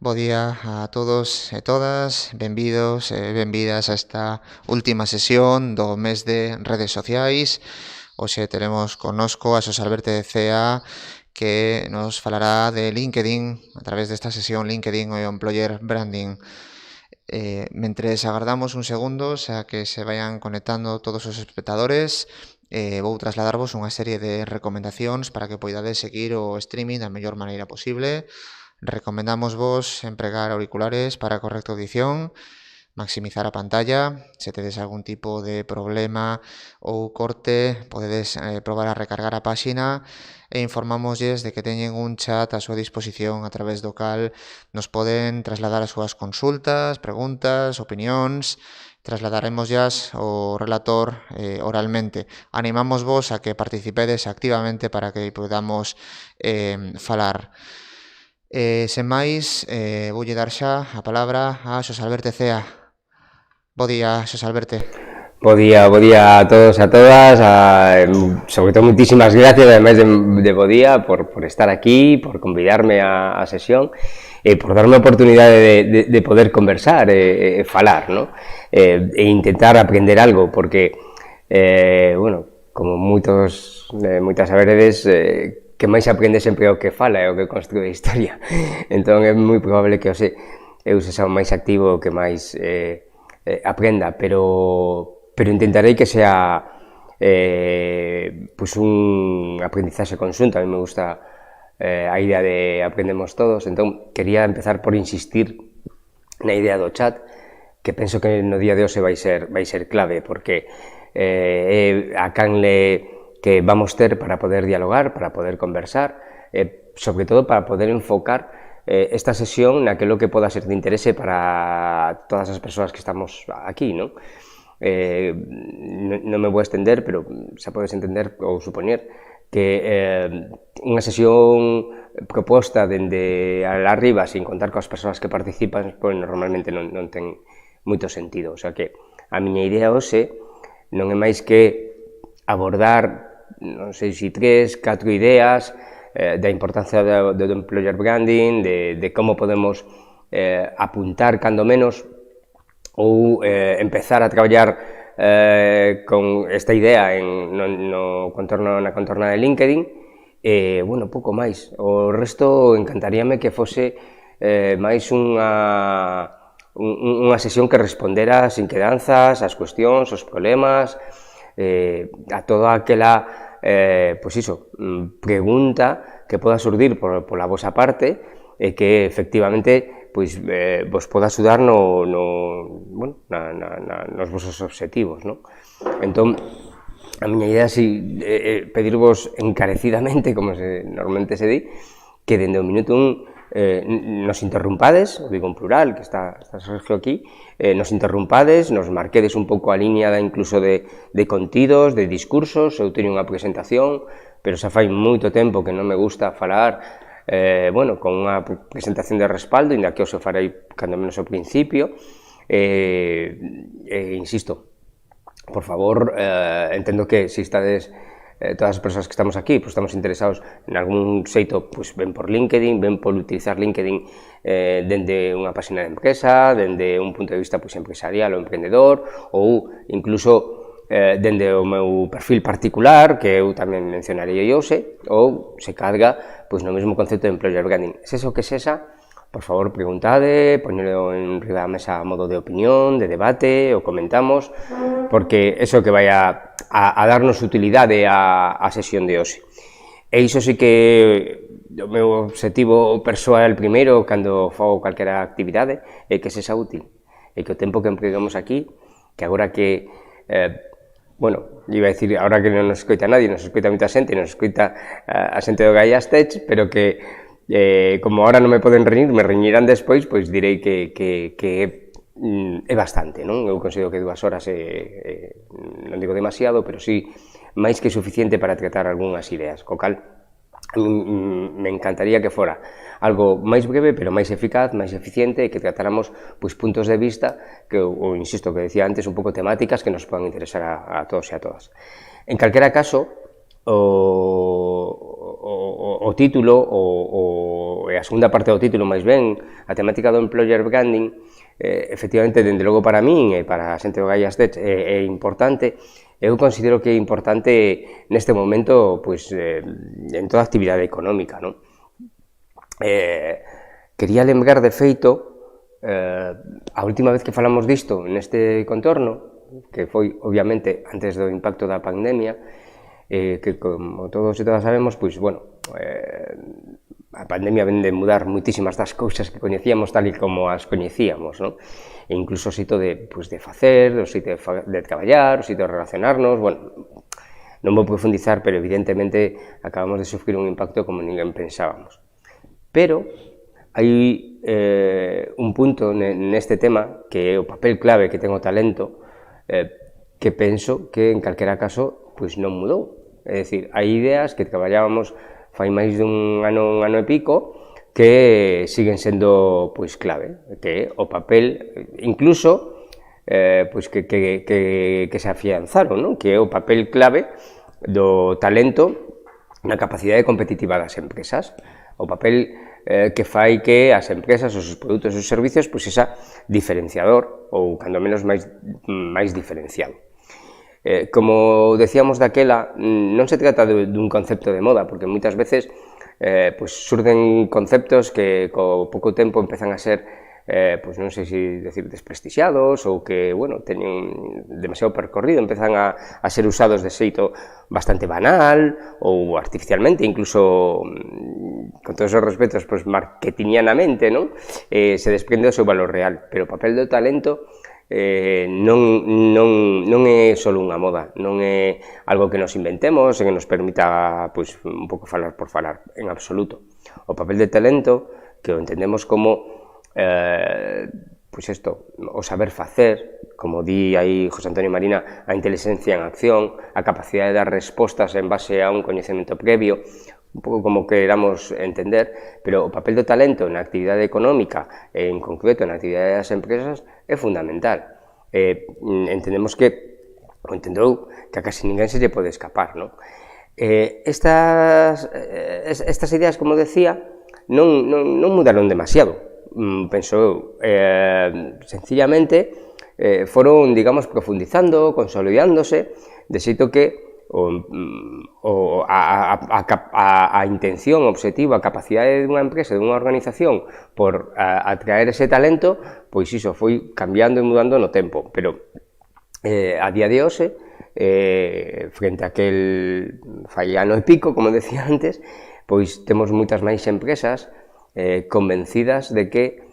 Bo día a todos e todas, benvidos e benvidas a esta última sesión do mes de redes sociais. Hoxe teremos connosco a Xosé Alberto de Cea, que nos falará de LinkedIn a través desta sesión LinkedIn e Employer Branding. Mentres agardamos uns segundos a que se vayan conectando todos os espectadores, vou trasladarvos unha serie de recomendacións para que poidades seguir o streaming da mellor maneira posible. Recomendamos vos empregar auriculares para a correcta audición, maximizar a pantalla. Se tedes algún tipo de problema ou corte, podedes probar a recargar a páxina e informámosles de que teñen un chat a súa disposición a través do cal nos poden trasladar as súas consultas, preguntas, opinións. Trasladaremoslas ao relator oralmente. Animamos vos a que participedes activamente para que podamos falar. Sen máis, voulle dar xa a palabra a Xosé Alberto Cea. Bo día, Xosé Alberto. Bo día a todos e a todas, sobre todo moitísimas gracias, ademais de bo día, por estar aquí, por convidarme a sesión, e por darme a oportunidade de poder conversar e falar, ¿no? E intentar aprender algo, porque, bueno, como moitas saberedes, que máis aprende sempre o que fala e o que construe a historia. Entón é moi probable que eu sexa o máis activo o que máis aprenda, pero intentarei que sea pues un aprendizaxe conxunto. A mí me gusta a idea de aprendemos todos, entón quería empezar por insistir na idea do chat, que penso que no día de hoxe vai ser clave, porque a canle que vamos ter para poder dialogar, para poder conversar, sobre todo para poder enfocar esta sesión naquilo que poda ser de interese para todas as persoas que estamos aquí, non? Non me vou estender, pero xa podes entender ou supoñer que unha sesión proposta dende arriba, sin contar coas persoas que participan, pois normalmente non ten moito sentido. O sea que a miña idea hoxe non é máis que abordar, non sei se 3, 4 ideas da importancia do employer branding, de como podemos apuntar cando menos ou empezar a traballar con esta idea na contorna de LinkedIn. Bueno, pouco máis. O resto encantaríame que fose máis unha sesión que respondera as inquedanzas, as cuestións, os problemas, a toda aquela pregunta que poda surdir pola vosa parte e que efectivamente vos poda axudar nos vosos obxectivos, non? Entón, a miña idea é pedirvos encarecidamente, como normalmente se di, que dende o minuto 1 nos interrumpades, o digo en plural, que está Sergio aquí, nos interrumpades, nos marquedes un pouco a liña incluso de contidos, de discursos. Eu teño unha presentación, pero xa fai moito tempo que non me gusta falar con unha presentación de respaldo, inda que os farei cando menos ao principio. Insisto, por favor, entendo que se estades todas as persoas que estamos aquí, estamos interesados en algún xeito, ben por LinkedIn, ben por utilizar LinkedIn dende unha página de empresa, dende un punto de vista empresarial ou emprendedor, ou incluso dende o meu perfil particular, que eu tamén mencionarei hoxe, ou se carga no mesmo concepto de employer branding. Sexa o que sexa, por favor, preguntade, poñelo en riba da mesa a modo de opinión, de debate, o comentamos, porque eso que vai a darnos utilidade á sesión de hoxe. E iso sí que o meu obxectivo persoal primeiro, cando fago calquera actividade, é que sexa útil, e que o tempo que empregamos aquí, que agora que, iba a dicir, agora que non nos escoita nadie, nos escoita moita xente, nos escoita a xente do Gaiastech, pero que como ahora non me poden reñir, me reñirán despois, pois direi que é bastante, non? Eu considero que 2 horas non digo demasiado, pero sí máis que suficiente para tratar algunhas ideas, co cal me encantaría que fora algo máis breve, pero máis eficaz, máis eficiente, e que tratáramos puntos de vista que, ou insisto, que decía antes, un pouco temáticas que nos podan interesar a todos e a todas. En calquera caso, o o título, ou a segunda parte do título, máis ben, a temática do employer branding, efectivamente, dende logo para min e para a xente do Gaias Tech é importante. Eu considero que é importante neste momento, pois, en toda actividade económica, non? Quería lembrar, de feito, a última vez que falamos disto neste contorno, que foi, obviamente, antes do impacto da pandemia, que, como todos e todas sabemos, pois, bueno, a pandemia ven de mudar moitísimas das cousas que coñecíamos tal e como as coñecíamos, non? E incluso o xeito de, pois, de facer, o xeito de traballar, o xeito de relacionarnos, bueno, non vou profundizar, pero evidentemente acabamos de sufrir un impacto como ninguén pensábamos. Pero hai un punto neste tema, que é o papel clave que ten o talento, que penso que en calquera caso pois non mudou. É dicir, hai ideas que traballábamos fai máis dun ano e pico que siguen sendo pois clave, que é o papel, incluso pois que se afianzaron, non? Que é o papel clave do talento na capacidade competitiva das empresas, o papel que fai que as empresas, os seus produtos e os servicios, pois esa diferenciador, ou cando menos máis diferenciado. Como decíamos daquela, non se trata dun concepto de moda, porque moitas veces pois surden conceptos que co pouco tempo empezan a ser, pois non sei se decir desprestixiados, ou que, bueno, teñen demasiado percorrido, empezan a ser usados de xeito bastante banal, ou artificialmente, incluso, con todos os respetos, pois marketingianamente, non? Se desprende o seu valor real, pero o papel do talento non é só unha moda, non é algo que nos inventemos e que nos permita, pois, un pouco falar por falar, en absoluto. O papel de talento, que o entendemos como, pois isto, o saber facer, como di aí José Antonio Marina, a inteligencia en acción, a capacidade de dar respostas en base a un coñecemento previo, un pouco como queramos entender, pero o papel do talento na actividade económica, en concreto na actividade das empresas, é fundamental. Entendemos que, ou entendeu, que a casi ninguén se lle pode escapar, non? Estas ideas, como decía, non mudaron demasiado, penso eu. Sencillamente, foron, digamos, profundizando, consolidándose, de xeito que a intención, o obxectivo, a capacidade dunha empresa, dunha organización por atraer ese talento, pois iso foi cambiando e mudando no tempo, pero a día de hoxe, frente a aquel fai ano e pico, como decía antes, pois temos moitas máis empresas convencidas de que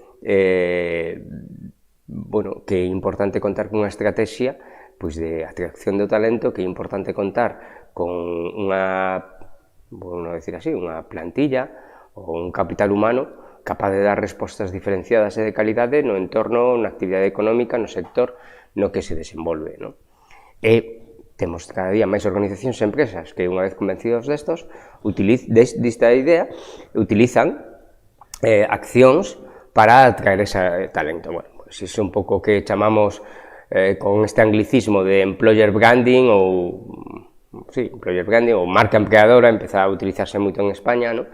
bueno, que é importante contar cunha estrategia pois de atracción do talento, que é importante contar con unha, bueno, decir así, unha plantilla ou un capital humano capaz de dar respostas diferenciadas e de calidade no entorno, na actividade económica, no sector no que se desenvolve, non? E temos cada día máis organizacións e empresas que, unha vez convencidos desta idea, utilizan accións para atraer ese talento. Bueno, pues iso é un pouco que chamamos con este anglicismo de employer branding ou employer branding ou marca empleadora, empeza a utilizarse moito en España, ¿no?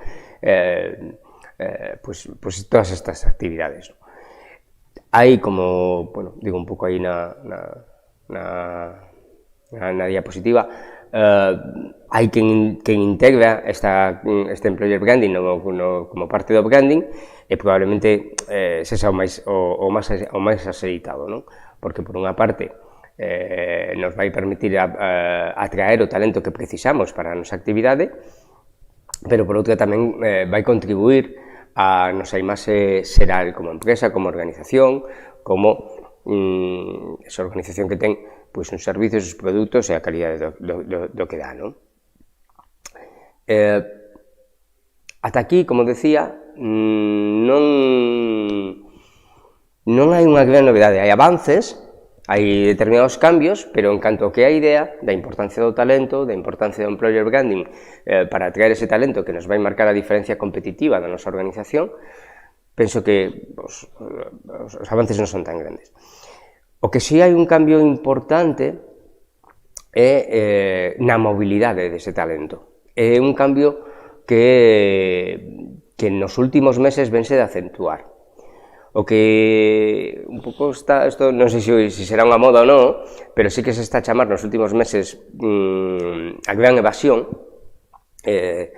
Pues todas estas actividades, ¿no? Hai como, bueno, digo un pouco aí na diapositiva, hai quen integra este employer branding como parte do branding e probablemente sexa o máis axeitado, non? Porque, por unha parte, nos vai permitir atraer o talento que precisamos para a nosa actividade, pero, por outra, tamén vai contribuir a nosa imaxe xeral como empresa, como organización, como esa organización que ten pois uns servicios, os produtos e a calidade do que dá, non? Ata aquí, como decía, non hai unha gran novedade, hai avances, hai determinados cambios, pero en canto que a idea da importancia do talento, da importancia do employer branding para atraer ese talento que nos vai marcar a diferencia competitiva da nosa organización, penso que os avances non son tan grandes. O que si hai un cambio importante é na mobilidade dese talento. É un cambio que nos últimos meses vense de acentuar. O que un pouco está, isto non sei se será unha moda ou non, pero sí que se está a chamar nos últimos meses a gran evasión, que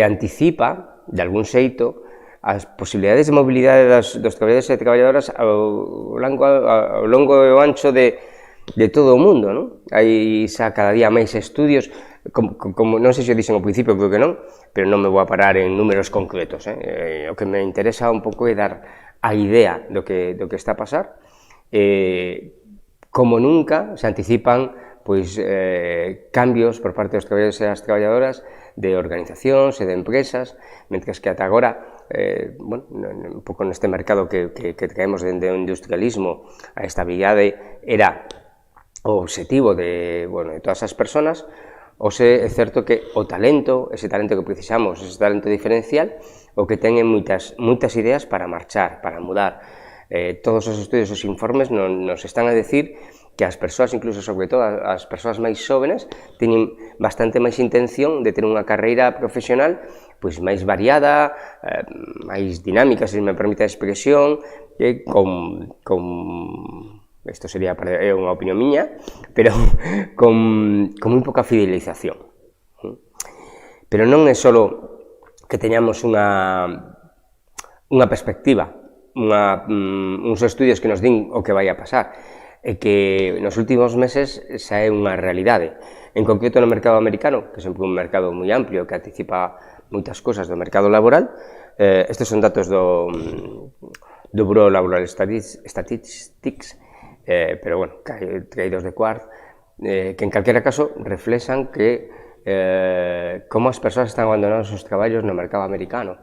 anticipa, de algún xeito, as posibilidades de mobilidade dos traballadores e traballadoras ao longo e ao ancho de todo o mundo, non? Hai xa cada día máis estudios, como non sei se o dixen ao principio, creo que non, pero non me vou a parar en números concretos, o que me interesa un pouco é dar a idea do que está a pasar. Como nunca se anticipan pois cambios por parte dos traballadores e das traballadoras de organizacións e de empresas, mentres que ata agora, bueno, un pouco neste mercado que traemos dende o industrialismo, a estabilidade era o obxectivo de todas as persoas. Ose é certo que o talento, ese talento que precisamos, ese talento diferencial, o que ten moitas ideas para marchar, para mudar. Todos os estudios, os informes nos están a decir que as persoas, incluso sobre todo as persoas máis xóvenes, teñen bastante máis intención de ter unha carreira profesional pois máis variada, máis dinámica, se me permite a expresión, isto sería unha opinión miña, pero con moi pouca fidelización. Pero non é só que teñamos unha perspectiva, uns estudios que nos din o que vai a pasar, é que nos últimos meses xa é unha realidade. En concreto no mercado americano, que é sempre un mercado moi amplio, que anticipa moitas cousas do mercado laboral, estes son datos do Bureau Laboral Statistics, pero bueno, traídos de Quartz, que en calquera caso reflexan que como as persoas están abandonando os seus traballos no mercado americano.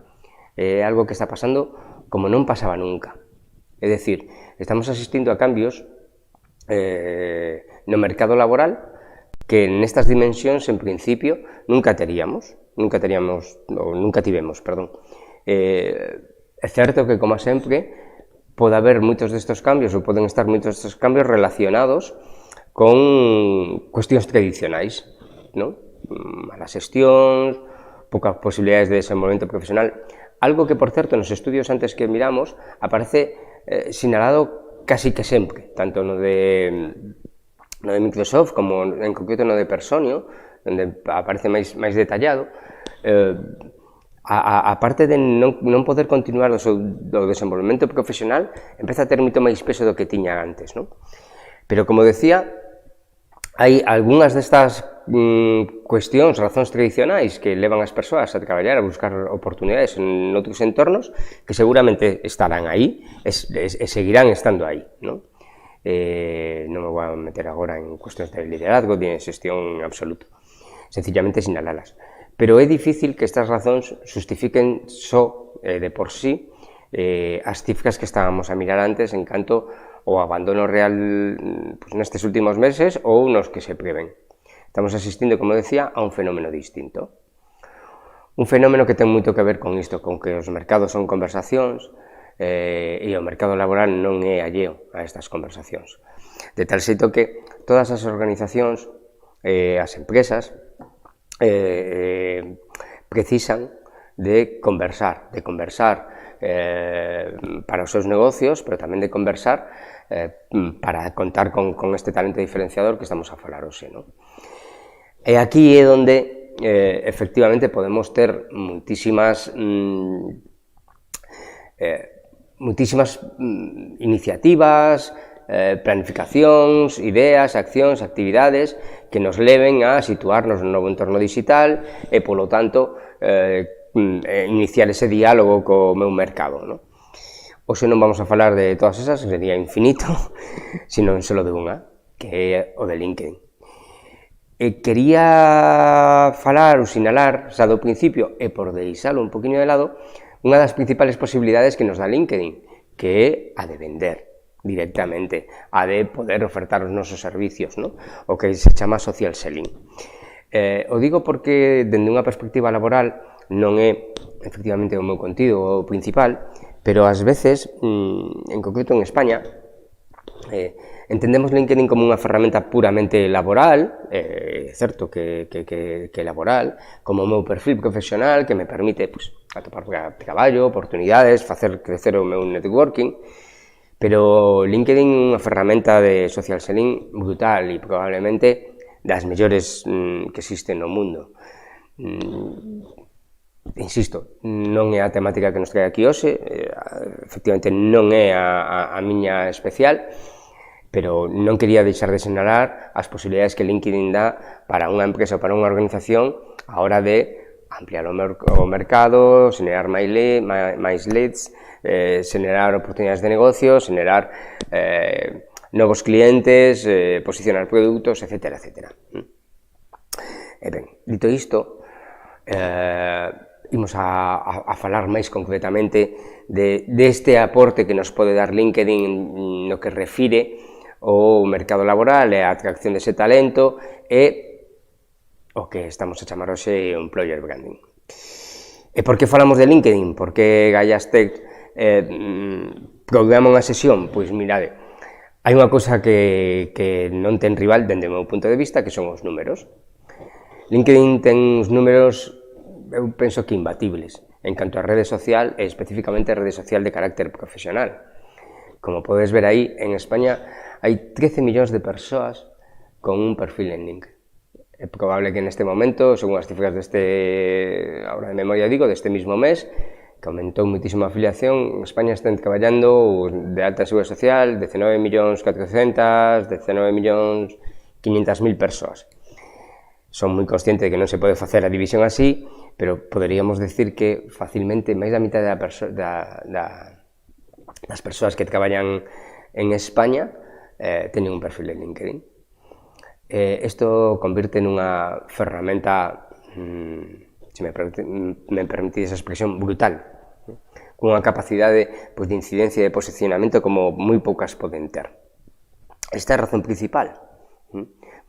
É algo que está pasando como non pasaba nunca. É dicir, estamos asistindo a cambios no mercado laboral que nestas dimensións, en principio, nunca tivemos. É certo que, como sempre, pode haber moitos destes cambios, ou poden estar moitos destes cambios relacionados con cuestións tradicionais, non? Malas xestións, poucas posibilidades de desenvolvemento profesional, algo que, por certo, nos estudios antes que miramos, aparece sinalado casi que sempre, tanto no de Microsoft como en concreto no de Personio, onde aparece máis detallado. A parte de non poder continuar o desenvolvemento profesional, empeza a ter moito máis peso do que tiña antes, non? Pero, como decía, hai algunhas destas cuestións, razóns tradicionais que levan as persoas a traballar, a buscar oportunidades en outros entornos, que seguramente estarán aí e seguirán estando aí, non? Non me vou a meter agora en cuestións de liderazgo, de xestión en absoluto, sencillamente sinalalas. Pero é difícil que estas razóns justifiquen só de por sí as cifras que estábamos a mirar antes en canto ao abandono real nestes últimos meses ou nos que se preven. Estamos asistindo, como decía, a un fenómeno distinto. Un fenómeno que ten moito que ver con isto, con que os mercados son conversacións e o mercado laboral non é alleo a estas conversacións. De tal xeito que todas as organizacións, as empresas, precisan de conversar para os seus negocios, pero tamén de conversar para contar con este talento diferenciador que estamos a falar hoxe, non? E aquí é onde efectivamente podemos ter moitísimas iniciativas, planificacións, ideas, accións, actividades que nos leven a situarnos no novo entorno digital e, polo tanto, iniciar ese diálogo co meu mercado, non? Hoxe non vamos a falar de todas esas, sería infinito, sino só de unha, que é o de LinkedIn. Quería falar ou sinalar, xa do principio, e por deixalo un poquinho de lado, unha das principales posibilidades que nos dá LinkedIn, que é a de vender directamente, a de poder ofertar os nosos servicios, ¿no? O que se chama social selling. O digo porque, dende unha perspectiva laboral, non é efectivamente o meu contido o principal, pero ás veces, en concreto en España, Entendemos LinkedIn como unha ferramenta puramente laboral, certo que laboral, como o meu perfil profesional que me permite atopar traballo, oportunidades, facer crecer o meu networking, pero LinkedIn é unha ferramenta de social selling brutal e probablemente das mellores que existen no mundo. Insisto, non é a temática que nos trae aquí hoxe, efectivamente non é a miña especial, pero non quería deixar de sinalar as posibilidades que LinkedIn dá para unha empresa ou para unha organización a hora de ampliar o mercado, xenerar máis leads, xenerar oportunidades de negocio, xenerar novos clientes, posicionar produtos, etc. E ben, dito isto, imos a falar máis concretamente deste aporte que nos pode dar LinkedIn no que refire ao mercado laboral e a atracción dese talento e o que estamos a chamar hoxe employer branding. E por que falamos de LinkedIn? Por que Gaiastec programa unha sesión? Pois mirade, hai unha cousa que non ten rival dende o meu punto de vista, que son os números. LinkedIn ten uns números, eu penso que imbatibles, en canto a rede social e especificamente a rede social de carácter profesional. Como podes ver aí, en España hai 13 millóns de persoas con un perfil en LinkedIn. É probable que neste momento, según as cifras ahora de memoria digo, deste mismo mes, que aumentou muitísimo a afiliación, en España están traballando de alta seguridade social 19.400.000, 19.500.000 persoas. Son moi consciente de que non se pode facer a división así, pero poderíamos decir que facilmente máis da mitad das persoas que traballan en España teñen un perfil en LinkedIn. Isto convirte nunha ferramenta, se me permitís esa expresión, brutal, cunha capacidade de incidencia e de posicionamento como moi poucas poden ter. Esta é a razón principal.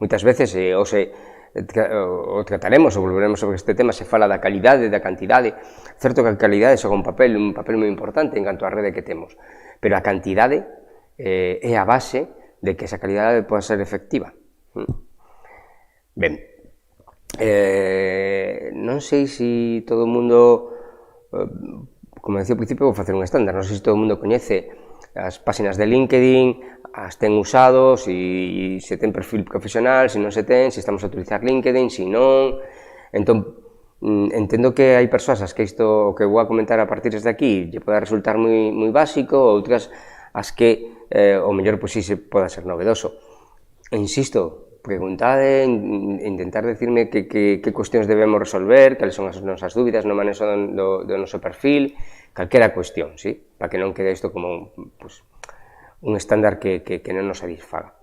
Moitas veces, o trataremos ou volveremos sobre este tema, se fala da calidade e da cantidade. Certo que a calidade xoga un papel moi importante en canto á rede que temos, pero a cantidade é a base de que esa calidade poda ser efectiva. Ben, non sei se todo o mundo, como decía ao principio, vou facer un estándar, non sei se todo o mundo coñece as páxinas de LinkedIn, as ten usado, se ten perfil profesional, se non se ten, se estamos a utilizar LinkedIn, se non. Entón, entendo que hai persoas as que isto que vou a comentar a partir de aquí lle poda resultar moi básico, outras as que o mellor pois si se poda ser novedoso. Insisto, preguntade, intentar decirme que cuestións debemos resolver, cales son as nosas dúbidas no manexo do noso perfil, calquera cuestión, sí? Para que non quede isto como un estándar que non nos satisfaga.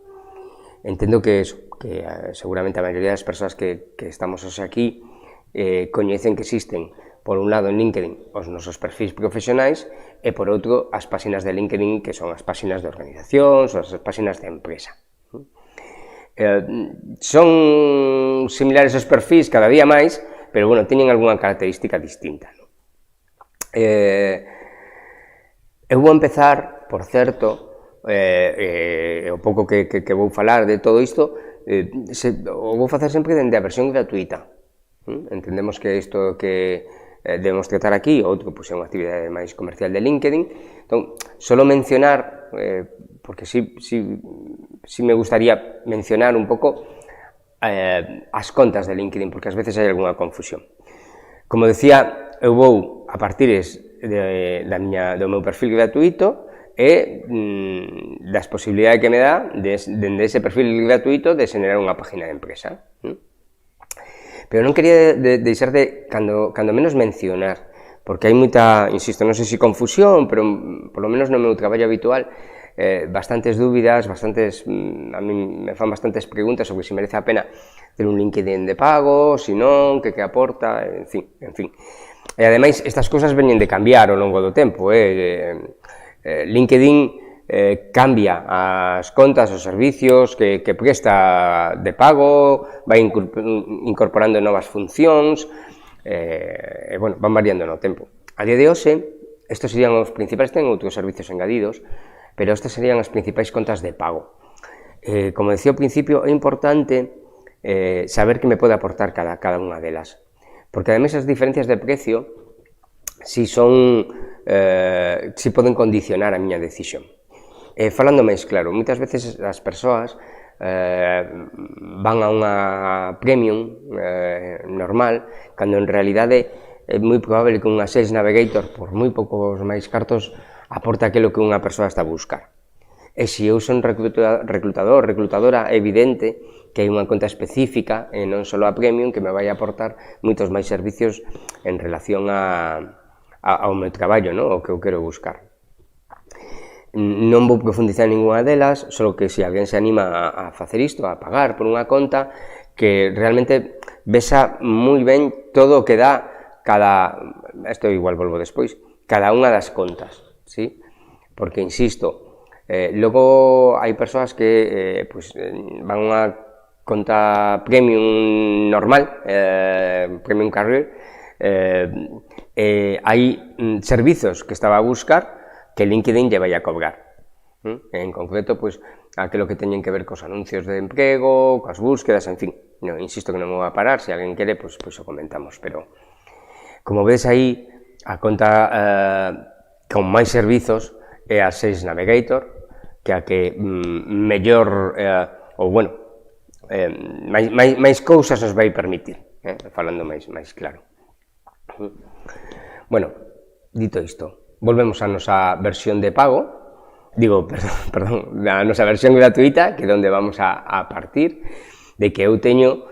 Entendo que seguramente a maioría das persoas que estamos hoxe aquí coñecen que existen, por un lado en LinkedIn, os nosos perfis profesionais e por outro as páxinas de LinkedIn que son as páxinas de organizacións ou as páxinas de empresa. Son similares os perfis cada día máis, pero bueno, teñen algunha característica distinta. Eu vou empezar, por certo, o pouco que vou falar de todo isto, o vou facer sempre dende a versión gratuita. Entendemos que isto que debemos tratar aquí, outro é unha actividade máis comercial de LinkedIn. Entón, solo mencionar, porque sí me gustaría mencionar un pouco as contas de LinkedIn, porque ás veces hai algunha confusión. Como decía, eu vou, a partir do meu perfil gratuito e das posibilidades que me dá, dende ese perfil gratuito, de xenerar unha página de empresa. Pero non quería deixar de, cando menos, mencionar, porque hai moita, insisto, non sei se confusión, pero polo menos no meu traballo habitual, bastantes dúbidas, a mí me fan bastantes preguntas sobre se merece a pena ter un LinkedIn de pago, se non, que aporta, en fin. E ademais, estas cousas veñen de cambiar ao longo do tempo. LinkedIn cambia as contas, os servicios que presta de pago, vai incorporando novas funcións, van variando no tempo. A día de hoxe, estes serían os principais, ten outros servicios engadidos, pero estas serían as principais contas de pago. Como decía ao principio, é importante saber que me pode aportar cada unha delas, porque ademais as diferencias de precio si poden condicionar a miña decisión. Falando máis claro, moitas veces as persoas van a unha premium normal, cando en realidade é moi probable que unha Sales Navigator, por moi poucos máis cartos, aporte aquilo que unha persoa está a buscar. E se eu son reclutadora, é evidente que hai unha conta específica, e non só a premium, que me vai aportar moitos máis servicios en relación ao meu traballo, o que eu quero buscar. Non vou profundizar en ninguna delas, só que se alguén se anima a facer isto, a pagar por unha conta, que realmente vesa moi ben todo o que dá isto igual volvo despois, cada unha das contas, ¿sí? Porque, insisto, logo hai persoas que van a unha conta premium normal, premium career, hai servizos que estaba a buscar que LinkedIn lle vai a cobrar. En concreto, aquilo que teñen que ver cos anuncios de emprego, coas búsquedas, en fin. Insisto que non me vou a parar, se alguén quere, o comentamos, pero como ves aí, a conta con máis servizos é a Sales Navigator, que a que mellor, máis cousas nos vai permitir, falando máis claro. Bueno, dito isto, volvemos á nosa versión de pago, a nosa versión gratuita, que é onde vamos a partir, de que eu teño,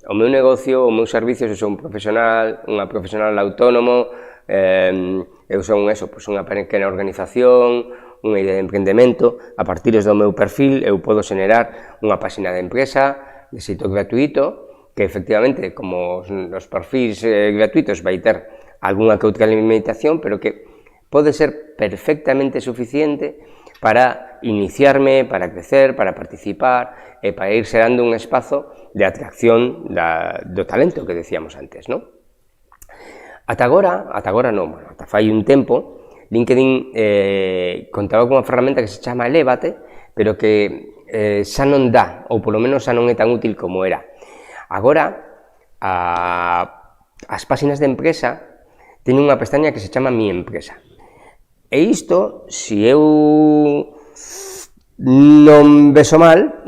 o meu negocio, o meu servicio, se son unha profesional autónomo, eu son unha pequena organización, unha idea de emprendemento, a partir do meu perfil eu podo xenerar unha páxina de empresa de xeito gratuito, que efectivamente, como os perfis gratuitos vai ter algunha que outra limitación, pero que pode ser perfectamente suficiente para iniciarme, para crecer, para participar e para ir xerando un espazo de atracción do talento que decíamos antes, non? Ata fai un tempo, LinkedIn contaba con unha ferramenta que se chama Elévate, pero que xa non dá, ou polo menos xa non é tan útil como era. Agora, as páxinas de empresa teñen unha pestaña que se chama Mi Empresa. E isto, se eu non vexo mal,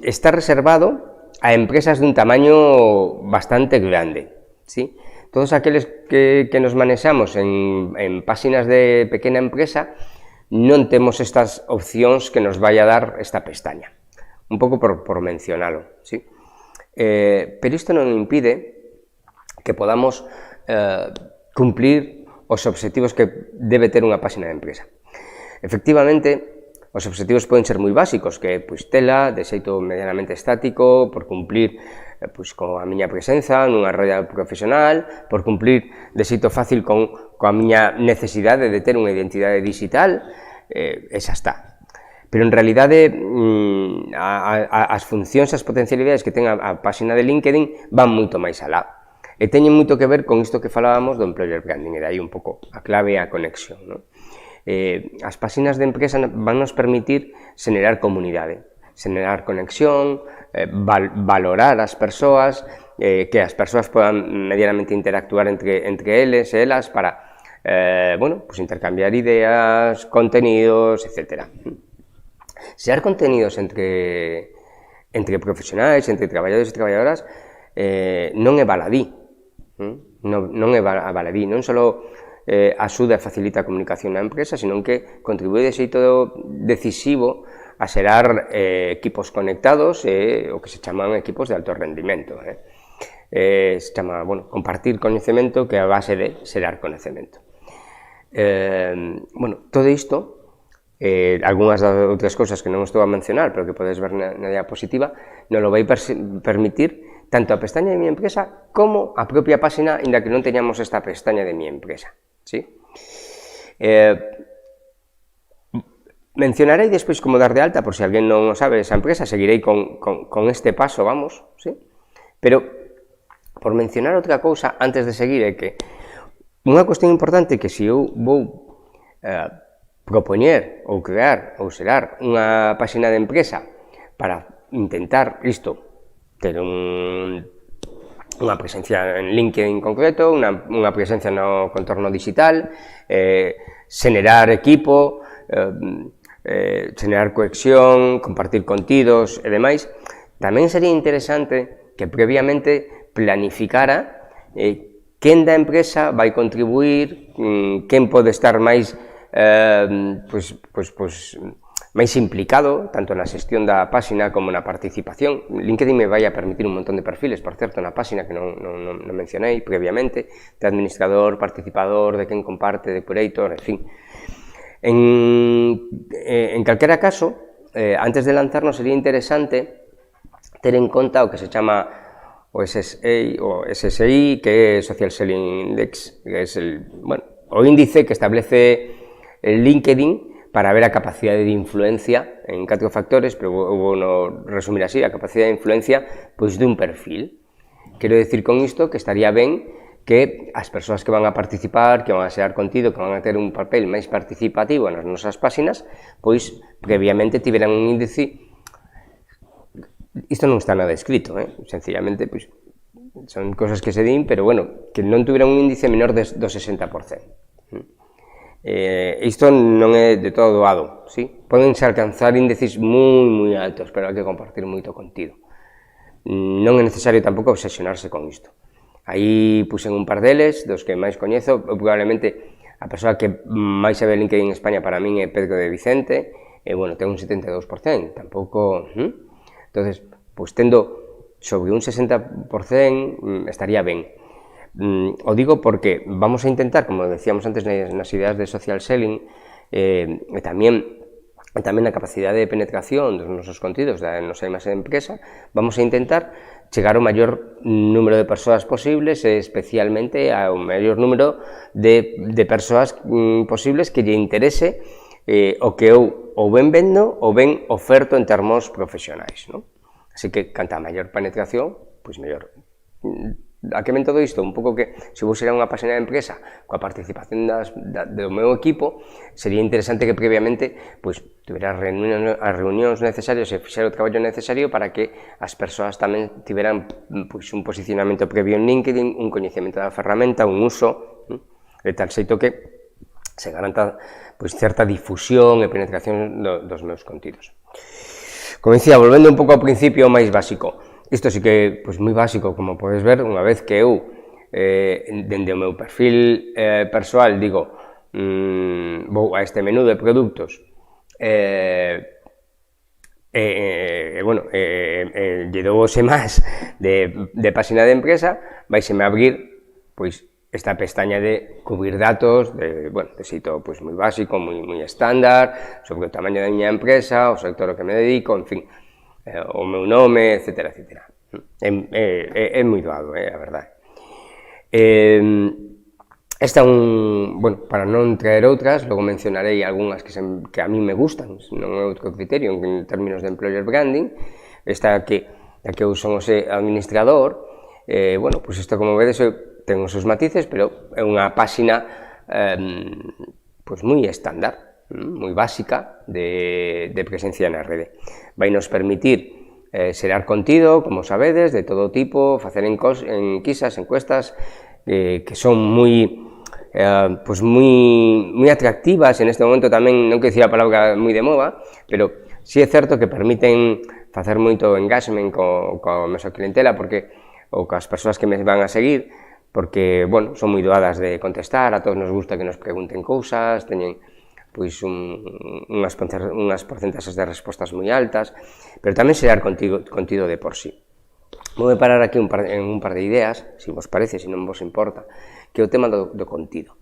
está reservado a empresas dun tamaño bastante grande, ¿sí? Todos aqueles que nos manexamos en páxinas de pequena empresa non temos estas opcións que nos vai a dar esta pestaña. Un pouco por mencionalo, ¿sí? Pero isto non impide que podamos cumplir os obxectivos que debe ter unha páxina de empresa. Efectivamente, os obxectivos poden ser moi básicos, que é tela, de xeito medianamente estático, por cumplir coa miña presenza nunha rede profesional, por cumplir de xeito fácil coa miña necesidade de ter unha identidade digital, e xa está. Pero en realidade as funcións, as potencialidades que ten a páxina de LinkedIn van moito máis alá. E teñen moito que ver con isto que falábamos do employer branding, e dai un pouco a clave e a conexión, non? As páxinas de empresa van nos permitir xenerar comunidade, xenerar conexión, valorar as persoas, que as persoas podan medianamente interactuar entre eles e elas para intercambiar ideas, contenidos, etc. Xerar contenidos entre profesionais, entre traballadores e traballadoras, non é baladí, non é baladí, non só axuda e facilita a comunicación na empresa, senón que contribúe de xeito decisivo a xerar equipos conectados e o que se chaman equipos de alto rendimento. Se chama, compartir coñecemento, que é a base de xerar coñecemento. Todo isto, algunhas das outras cousas que non estou a mencionar, pero que podes ver na diapositiva, non lo vai permitir tanto a pestaña de Mi Empresa como a propia páxina, inda que non teñamos esta pestaña de Mi Empresa. ¿Sí? Mencionarei despois como dar de alta, por se alguén non o sabe esa empresa, seguirei con este paso, vamos, ¿sí? Pero, por mencionar outra cousa, antes de seguir, é que unha cuestión importante que se eu vou propoñer ou crear ou xerar unha páxina de empresa para intentar isto, ter unha presencia en LinkedIn concreto, unha presencia no contorno digital, xenerar equipo, xenerar cohesión, compartir contidos e demais. Tamén sería interesante que previamente planificara quen da empresa vai contribuir, quen pode estar máis máis implicado, tanto na xestión da páxina como na participación. LinkedIn me vai a permitir un montón de perfiles, por certo, na páxina que non mencionei previamente, de administrador, participador, de quen comparte, de curator, en fin. En calquera caso, antes de lanzarnos sería interesante ter en conta o que se chama o SSI, que é Social Selling Index, que é o índice que establece el LinkedIn para ver a capacidade de influencia en 4 factores, pero vou resumir así, a capacidade de influencia pois dun perfil. Quero decir con isto que estaría ben que as persoas que van a participar, que van a xerar contido, que van a ter un papel máis participativo nas nosas páxinas, pois previamente tiveran un índice. Isto non está nada escrito, sencillamente, pois, son cosas que se din, pero, bueno, que non tuviera un índice menor do 60%. Isto non é de todo doado, sí? Podense alcanzar índices moi altos, pero hai que compartir moito contido. Non é necesario tampouco obsesionarse con isto. Aí puxen un par deles, dos que máis coñezo, probablemente a persoa que máis sabe LinkedIn en España para min é Pedro de Vicente, e, bueno, ten un 72%, tampouco. Entonces, pois tendo sobre un 60% estaría ben. O digo porque vamos a intentar, como decíamos antes nas ideas de social selling, e tamén na capacidade de penetración dos nosos contidos da nosa imaxe de empresa, vamos a intentar chegar ao maior número de persoas posibles e especialmente ao maior número de persoas posibles que lle interese o que eu ou ben vendo ou ben oferto en termos profesionais, non? Así que, canta a maior penetración, pois mellor. A que ven todo isto? Un pouco que, se vou xerar unha páxina de empresa coa participación do meu equipo, sería interesante que previamente pois tuvera as reunións necesarias e fixera o traballo necesario para que as persoas tamén tiveran pois un posicionamento previo en LinkedIn, un coñecemento da ferramenta, un uso, de tal xeito que se garanta pois certa difusión e penetración dos meus contidos. Como dicía, volvendo un pouco ao principio máis básico, isto sí que é moi básico, como podes ver, unha vez que eu, dende o meu perfil persoal, digo, vou a este menú de produtos, lle dou ose máis de páxina de empresa, vaiseme abrir, pois, esta pestaña de cubrir datos, de xeito moi básico, moi estándar, sobre o tamaño da miña empresa, o sector ao que me dedico, en fin, o meu nome, etcétera, etcétera. É moi doado, a verdade. Esta é para non traer outras, logo mencionarei algunhas que a mí me gustan, non é outro criterio en términos de employer branding. Esta que eu son o administrador, isto, como vedes, ten os seus matices, pero é unha páxina moi estándar, moi básica de presencia na rede. Vai nos permitir xerar contido, como sabedes, de todo tipo, facer enquisas, encuestas, que son moi atractivas. En este momento tamén, non quero dicir a palabra moi de moda, pero si é certo que permiten facer moito engagement coa nosa clientela, ou coas persoas que me van a seguir, porque, son moi doadas de contestar, a todos nos gusta que nos pregunten cousas, teñen unhas porcentaxes de respostas moi altas, pero tamén xerar contido de por sí. Vou parar aquí en un par de ideas, se vos parece, se non vos importa, que é o tema do contido.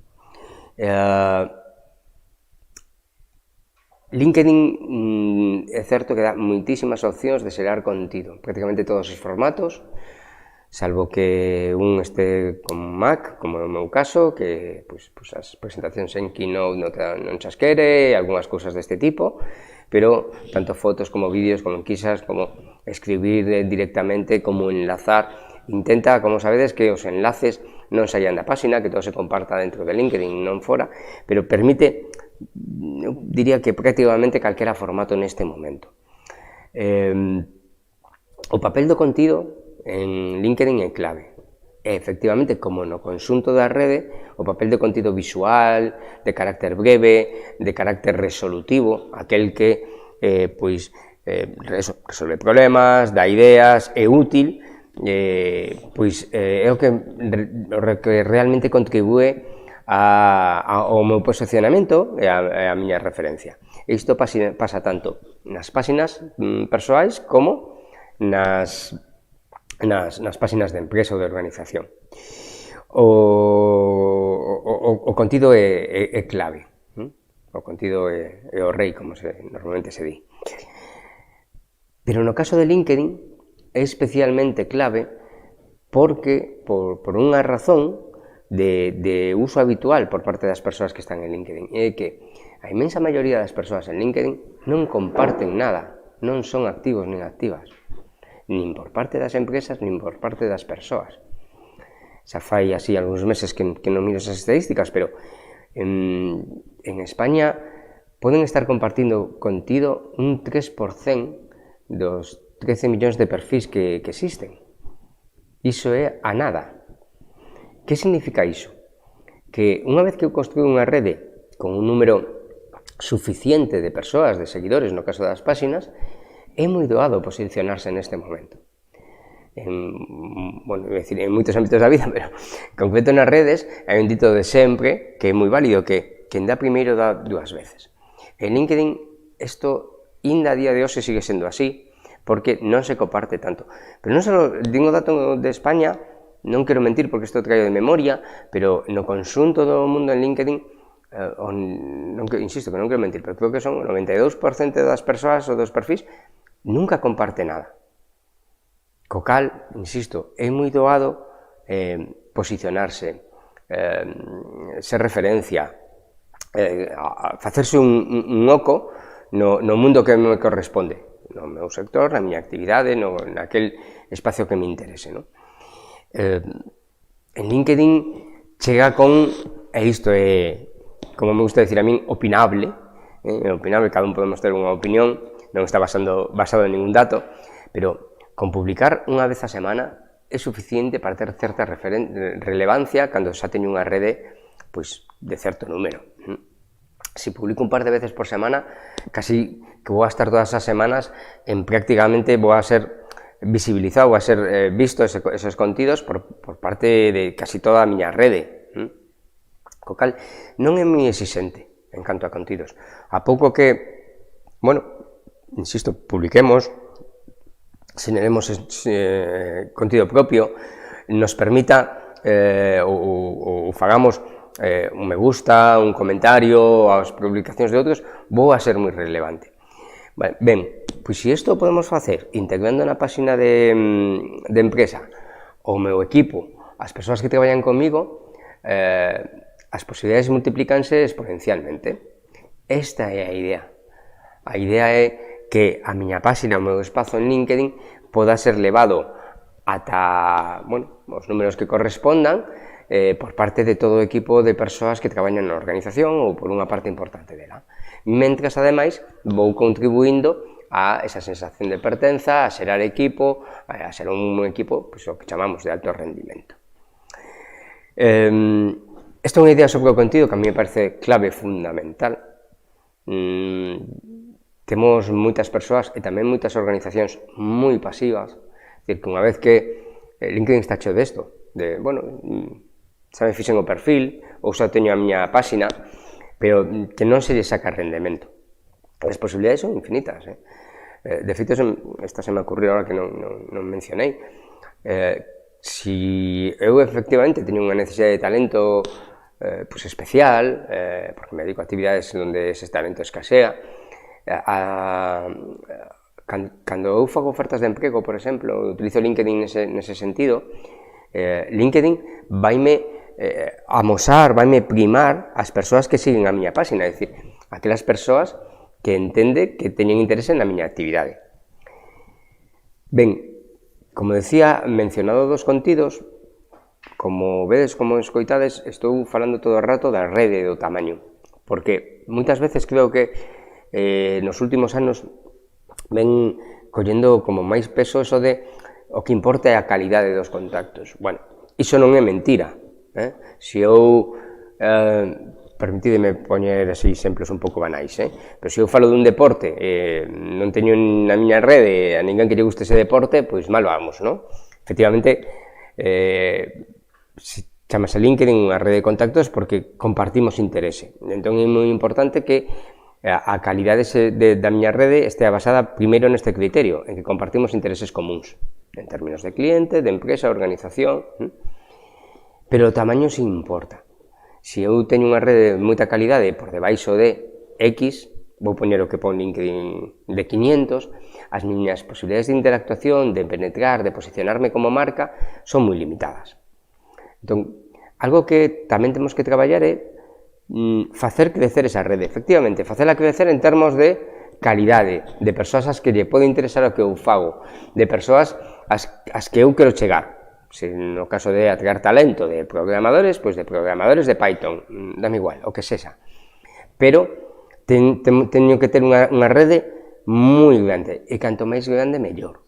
LinkedIn é certo que dá moitísimas opcións de xerar contido, prácticamente todos os formatos, salvo que un este con Mac, como no meu caso, que as presentacións en Keynote non chas quere, algunhas cousas deste tipo, pero tanto fotos como vídeos, como enquisas, como escribir directamente, como enlazar. Intenta, como sabedes, que os enlaces non saian da páxina, que todo se comparta dentro de LinkedIn, non fora, pero permite eu diría que prácticamente calquera formato neste momento. O papel do contido en LinkedIn é clave. E, efectivamente, como no conxunto da rede, o papel de contido visual, de carácter breve, de carácter resolutivo, aquel que resolve problemas, dá ideas, é útil, é o que realmente contribúe ao meu posicionamento e a miña referencia. Isto pasa tanto nas páxinas persoais como nas páxinas de empresa ou de organización. O contido é clave. O contido é o rei, como normalmente se di. Pero no caso de LinkedIn é especialmente clave porque, por unha razón de uso habitual por parte das persoas que están en LinkedIn, é que a inmensa maioría das persoas en LinkedIn non comparten nada, non son activos nin activas, nin por parte das empresas, nin por parte das persoas. Xa fai así algúns meses que non miro esas estadísticas, pero en España poden estar compartindo contido un 3% dos 13 millóns de perfis que existen. Iso é a nada. Que significa iso? Que unha vez que eu construí unha rede con un número suficiente de persoas, de seguidores, no caso das páxinas, é moi doado posicionarse neste momento. En moitos ámbitos da vida, pero en concreto nas redes, hai un dito de sempre que é moi válido, que quen dá primeiro dá dúas veces. En LinkedIn, isto, ainda a día de hoxe, sigue sendo así, porque non se comparte tanto. Pero non só digo dato de España, non quero mentir porque isto traio de memoria, pero no conxunto do mundo en LinkedIn, insisto que non quero mentir, pero creo que son o 92% das persoas ou dos perfis nunca comparte nada. Co cal, insisto, é moi doado posicionarse, ser referencia, facerse un oco no mundo que me corresponde, no meu sector, na miña actividade, naquel espacio que me interese. En LinkedIn chega con, e isto é, como me gusta decir a min, opinable, cada un podemos ter unha opinión, non está basado en ningún dato, pero con publicar unha vez a semana é suficiente para ter certa relevancia cando xa teño unha rede de certo número. Se publico un par de veces por semana, casi que vou a estar todas as semanas prácticamente vou a ser visibilizado, vou a ser visto esos contidos por parte de casi toda a miña rede. Co cal, non é moi exixente en canto a contidos. A pouco que, insisto, publiquemos, xeneremos contido propio, nos permita ou fagamos un me gusta, un comentario ás publicacións de outros, vou a ser moi relevante. Ben, pois se isto podemos facer integrando na páxina de empresa o meu equipo, as persoas que traballan comigo, as posibilidades multiplícanse exponencialmente. Esta é a idea. A idea é que a miña páxina, o meu espazo en LinkedIn, poda ser levado ata os números que correspondan por parte de todo o equipo de persoas que traballan na organización ou por unha parte importante dela. Mentras, ademais, vou contribuindo a esa sensación de pertenza, a xerar equipo, a ser un equipo, o que chamamos de alto rendimento. Esta é unha idea sobre o contido que a mí me parece clave fundamental. Temos moitas persoas e tamén moitas organizacións moi pasivas, é dicir, que unha vez que LinkedIn está cheo desto, xa me fixen o perfil, ou xa teño a miña páxina, pero que non se lle saca rendemento. As posibilidades son infinitas. De feito, esta se me ocurriu ahora que non mencionei. Si eu efectivamente teño unha necesidade de talento especial, porque me dedico a actividades onde ese talento escasea, cando eu fago ofertas de emprego, por exemplo, utilizo LinkedIn nese sentido, LinkedIn vaime amosar, vaime primar as persoas que siguen a miña páxina, é dicir, aquelas persoas que entende que teñen interese na miña actividade. Ben, como decía, mencionado dos contidos, como vedes, como escoitades, estou falando todo o rato da rede do tamaño. porque moitas veces creo que nos últimos anos ven collendo como máis peso eso de o que importa é a calidade dos contactos. Bueno, iso non é mentira. Se eu, permitídeme poñer así exemplos un pouco banais, pero se eu falo dun deporte, non teño na miña rede a ninguén que lle guste ese deporte, pois mal vamos, non? Efectivamente, chamase LinkedIn unha rede de contactos porque compartimos interese. Entón é moi importante que a calidade da miña rede estea basada primeiro neste criterio, en que compartimos intereses comuns, en términos de cliente, de empresa, organización, pero o tamaño sí importa. Se eu teño unha rede de moita calidade por debaixo de X, vou poñer o que pon LinkedIn de 500, as miñas posibilidades de interactuación, de penetrar, de posicionarme como marca, son moi limitadas. Entón, algo que tamén temos que traballar é facer crecer esa rede, efectivamente, facela crecer en termos de calidade, de persoas ás que lle pode interesar o que eu fago, de persoas ás que eu quero chegar. Se no caso de atraer talento de programadores, pois de programadores de Python, dame igual, o que sexa. Pero teño que ter unha rede moi grande, e canto máis grande, mellor.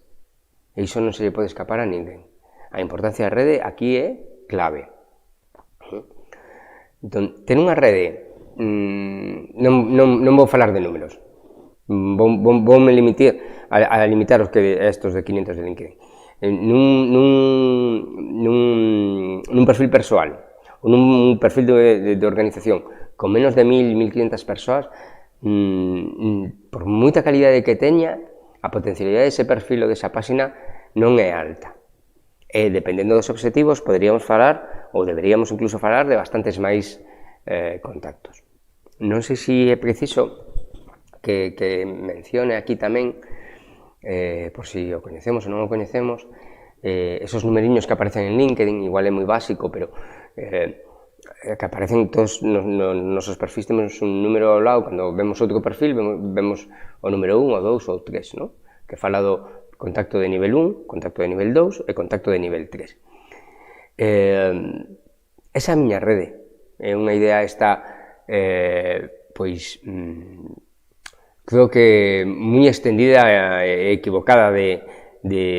E iso non se lle pode escapar a ninguén. A importancia da rede aquí é clave. Entón, ter unha rede, non vou falar de números, voume limitar a limitar estos de 500 de LinkedIn. Nun perfil persoal, ou nun perfil de organización con menos de 1000, 1500 persoas, por moita calidade que teña, a potencialidade dese perfil ou desa páxina non é alta. E, dependendo dos obxectivos, poderíamos falar, ou deberíamos incluso falar, de bastantes máis contactos. Non sei se é preciso que mencione aquí tamén, por si o coñecemos ou non o coñecemos, esos numeriños que aparecen en LinkedIn, igual é moi básico, pero que aparecen todos nos nosos perfis, temos un número ao lado, cando vemos outro perfil, vemos o número 1, o 2 ou 3, non? Que fala do contacto de nivel 1, contacto de nivel 2 e contacto de nivel 3. Esa é a miña rede. É unha idea esta, pois, creo que moi extendida e equivocada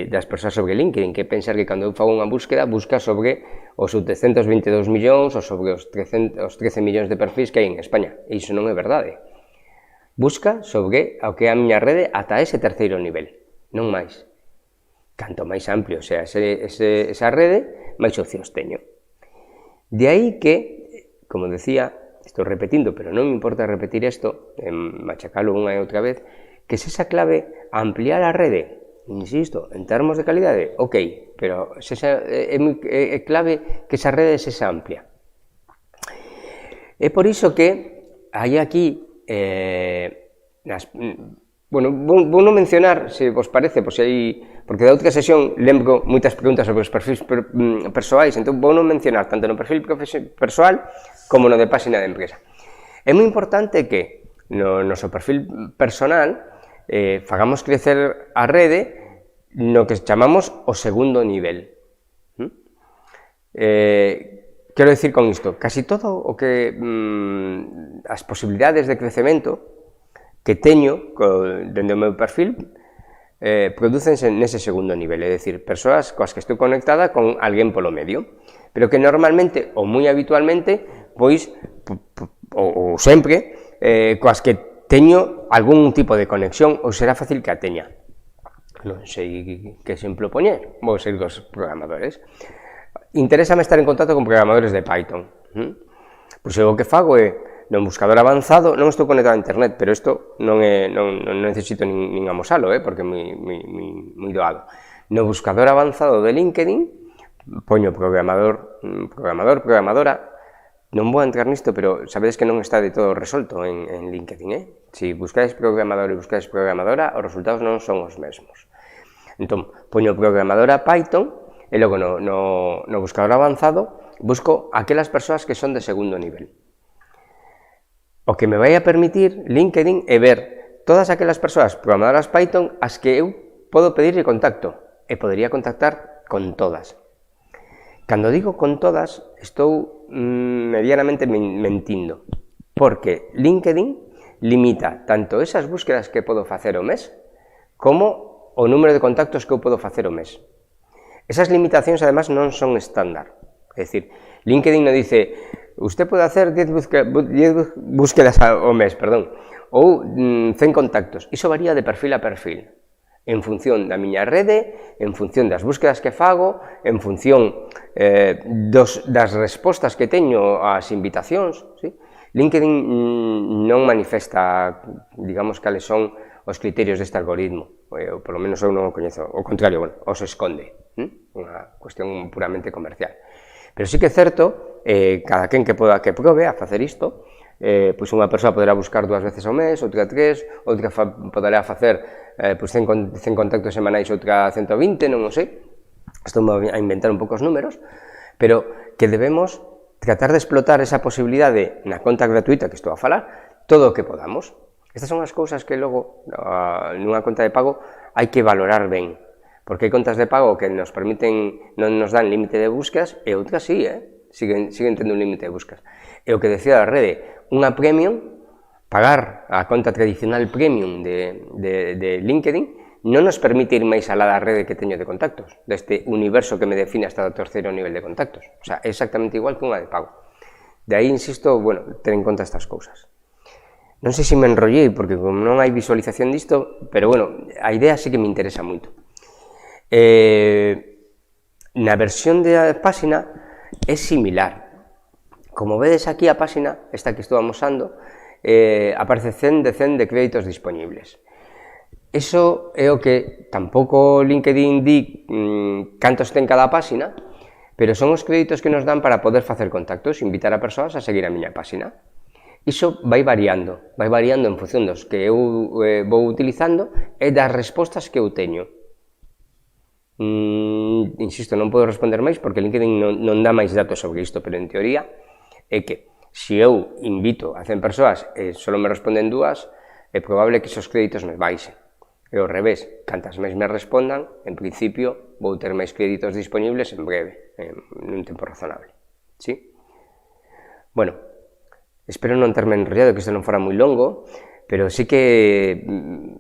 das persoas sobre LinkedIn, que pensar que cando eu fago unha búsqueda, busca sobre os 722 millóns ou sobre os 13 millóns de perfis que hai en España. E iso non é verdade. Busca sobre o que é a miña rede ata ese terceiro nivel, non máis. Canto máis amplio sea esa rede, máis opcións teño. De aí que, como decía, estou repetindo, pero non me importa repetir isto, machacalo unha e outra vez, que se esa clave ampliar a rede, insisto, en termos de calidade, ok, pero é clave que esa rede sexa amplia. É por iso que hai aquí, vou non mencionar, se vos parece, porque da outra sesión lembro moitas preguntas sobre os perfis persoais, entón vou non mencionar tanto no perfil persoal como no de páxina de empresa. É moi importante que no noso perfil personal fagamos crecer a rede no que chamamos o segundo nivel. Quero dicir con isto, casi todo o que as posibilidades de crecemento que teño dende o meu perfil prodúcense nese segundo nivel, é dicir, persoas coas que estou conectada con alguén polo medio, pero que normalmente ou moi habitualmente, pois, ou sempre, coas que teño algún tipo de conexión ou será fácil que a teña. Non sei que exemplo poñer, vou ser dos programadores. Interésame estar en contacto con programadores de Python. Pois o que fago é, no buscador avanzado, non estou conectado a internet, pero isto non necesito nin amosalo, porque é moi doado. No buscador avanzado de LinkedIn, poño programadora, non vou a entrar nisto, pero sabedes que non está de todo resolto en LinkedIn, Se buscades programador e buscades programadora, os resultados non son os mesmos. Entón, poño programadora Python e logo no buscador avanzado busco aquelas persoas que son de segundo nivel. O que me vai a permitir LinkedIn é ver todas aquelas persoas programadoras Python as que eu podo pedirlle contacto e podería contactar con todas. Cando digo con todas, estou medianamente mentindo. Porque LinkedIn limita tanto esas búsquedas que podo facer o mes como o número de contactos que eu podo facer o mes. Esas limitacións, además, non son estándar. É dicir, LinkedIn non dice usted pode hacer 10 búsquedas ao mes, ou 100 contactos. Iso varía de perfil a perfil, en función da miña rede, en función das búsquedas que fago, en función das respostas que teño ás invitacións, sí? LinkedIn non manifesta, digamos, cales son os criterios deste algoritmo, ou polo menos eu non o coñezo, ao contrario, bueno, os esconde, unha cuestión puramente comercial. Pero sí que é certo, cada quen que probe a facer isto, pois unha persoa poderá buscar 2 veces ao mes, outra 3, outra poderá facer 100 contactos semanais, outra 120, non o sei, estou a inventar un pouco os números, pero que debemos tratar de explotar esa posibilidade na conta gratuita que estou a falar, todo o que podamos. Estas son as cousas que logo, nunha conta de pago, hai que valorar ben, porque hai contas de pago que nos permiten, non nos dan límite de búsquedas, e outras sí, siguen tendo un límite de búsquedas. E o que decía da rede, unha premium, pagar a conta tradicional premium de LinkedIn, non nos permite ir máis alá da rede que teño de contactos, deste universo que me define hasta o terceiro nivel de contactos. O sea, é exactamente igual que unha de pago. De aí, insisto, bueno, ter en conta estas cousas. Non sei se me enrollei, porque como non hai visualización disto, pero, bueno, a idea sí que me interesa moito. Na versión da páxina é similar. Como vedes aquí a páxina, esta que estou amosando, aparece 100 de créditos disponibles. Eso é o que tampouco LinkedIn di cantos ten cada páxina, pero son os créditos que nos dan para poder facer contactos, invitar a persoas a seguir a miña páxina. Iso vai variando en función dos que eu vou utilizando e das respostas que eu teño. Insisto, non podo responder máis porque LinkedIn non dá máis datos sobre isto, pero en teoría é que se eu invito a 100 persoas e só me responden 2, é probable que esos créditos me baixen. E ao revés, cantas máis me respondan, en principio vou ter máis créditos disponibles en breve, nun tempo razonable. Sí? Bueno, espero non terme enrollado, que isto non fora moi longo, pero sí que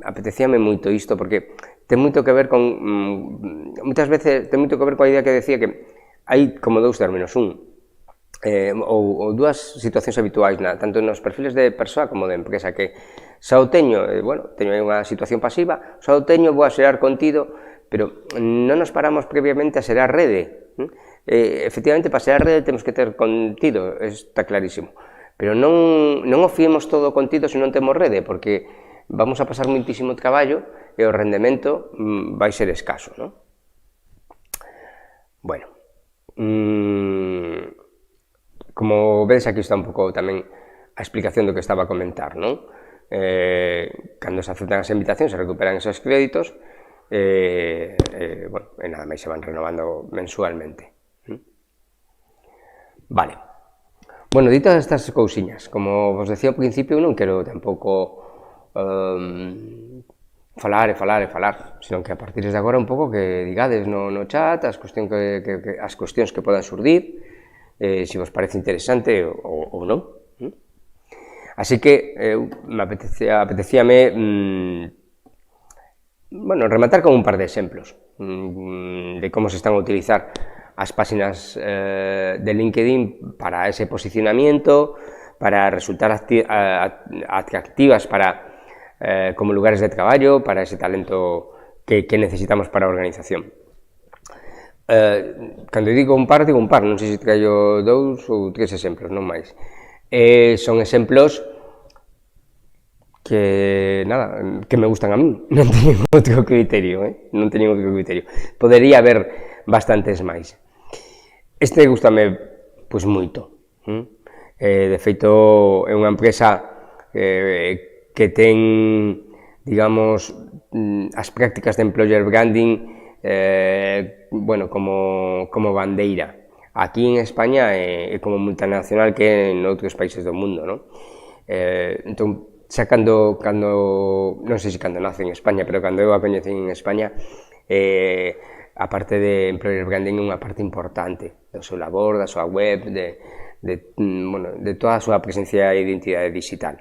apetecíame moito isto, porque ten moito que ver con... Moitas veces ten moito que ver coa idea que decía que hai como 2 términos, ou 2 situacións habituais, tanto nos perfiles de persoa como de empresa, que xa o teño, teño aí unha situación pasiva, xa o teño, vou a xerar contido, pero non nos paramos previamente a xerar rede. Efectivamente, para xerar rede temos que ter contido, está clarísimo, pero non o fiemos todo o contido se non temos rede, porque vamos a pasar moitísimo traballo e o rendemento vai ser escaso, non? Bueno, como vedes, aquí está un pouco tamén a explicación do que estaba a comentar, non? Cando se aceptan as invitacións se recuperan esos créditos e nada máis se van renovando mensualmente. Vale. Bueno, ditas estas cousiñas, como vos decía ao principio, non quero tampouco falar, senón que a partir de agora un pouco que digades no chat as cuestións que podan surdir, se vos parece interesante ou non. Así que me apetecíame rematar con un par de exemplos de como se están a utilizar as páxinas de LinkedIn para ese posicionamiento, para resultar atractivas como lugares de traballo, para ese talento que necesitamos para a organización. Cando digo un par, non sei se traio 2 ou 3 exemplos, non máis. Son exemplos que me gustan a mí, non teñen outro criterio, Podería haber bastantes máis. Este gustame, pois, moito. De feito, é unha empresa que ten, digamos, as prácticas de employer branding, como bandeira. Aquí en España é como multinacional que en outros países do mundo, non? Entón, xa cando, non sei se cando nace en España, pero cando eu a coñecín en España, a parte de employer branding é unha parte importante do seu labor, da súa web, de toda a súa presencia e identidade digital.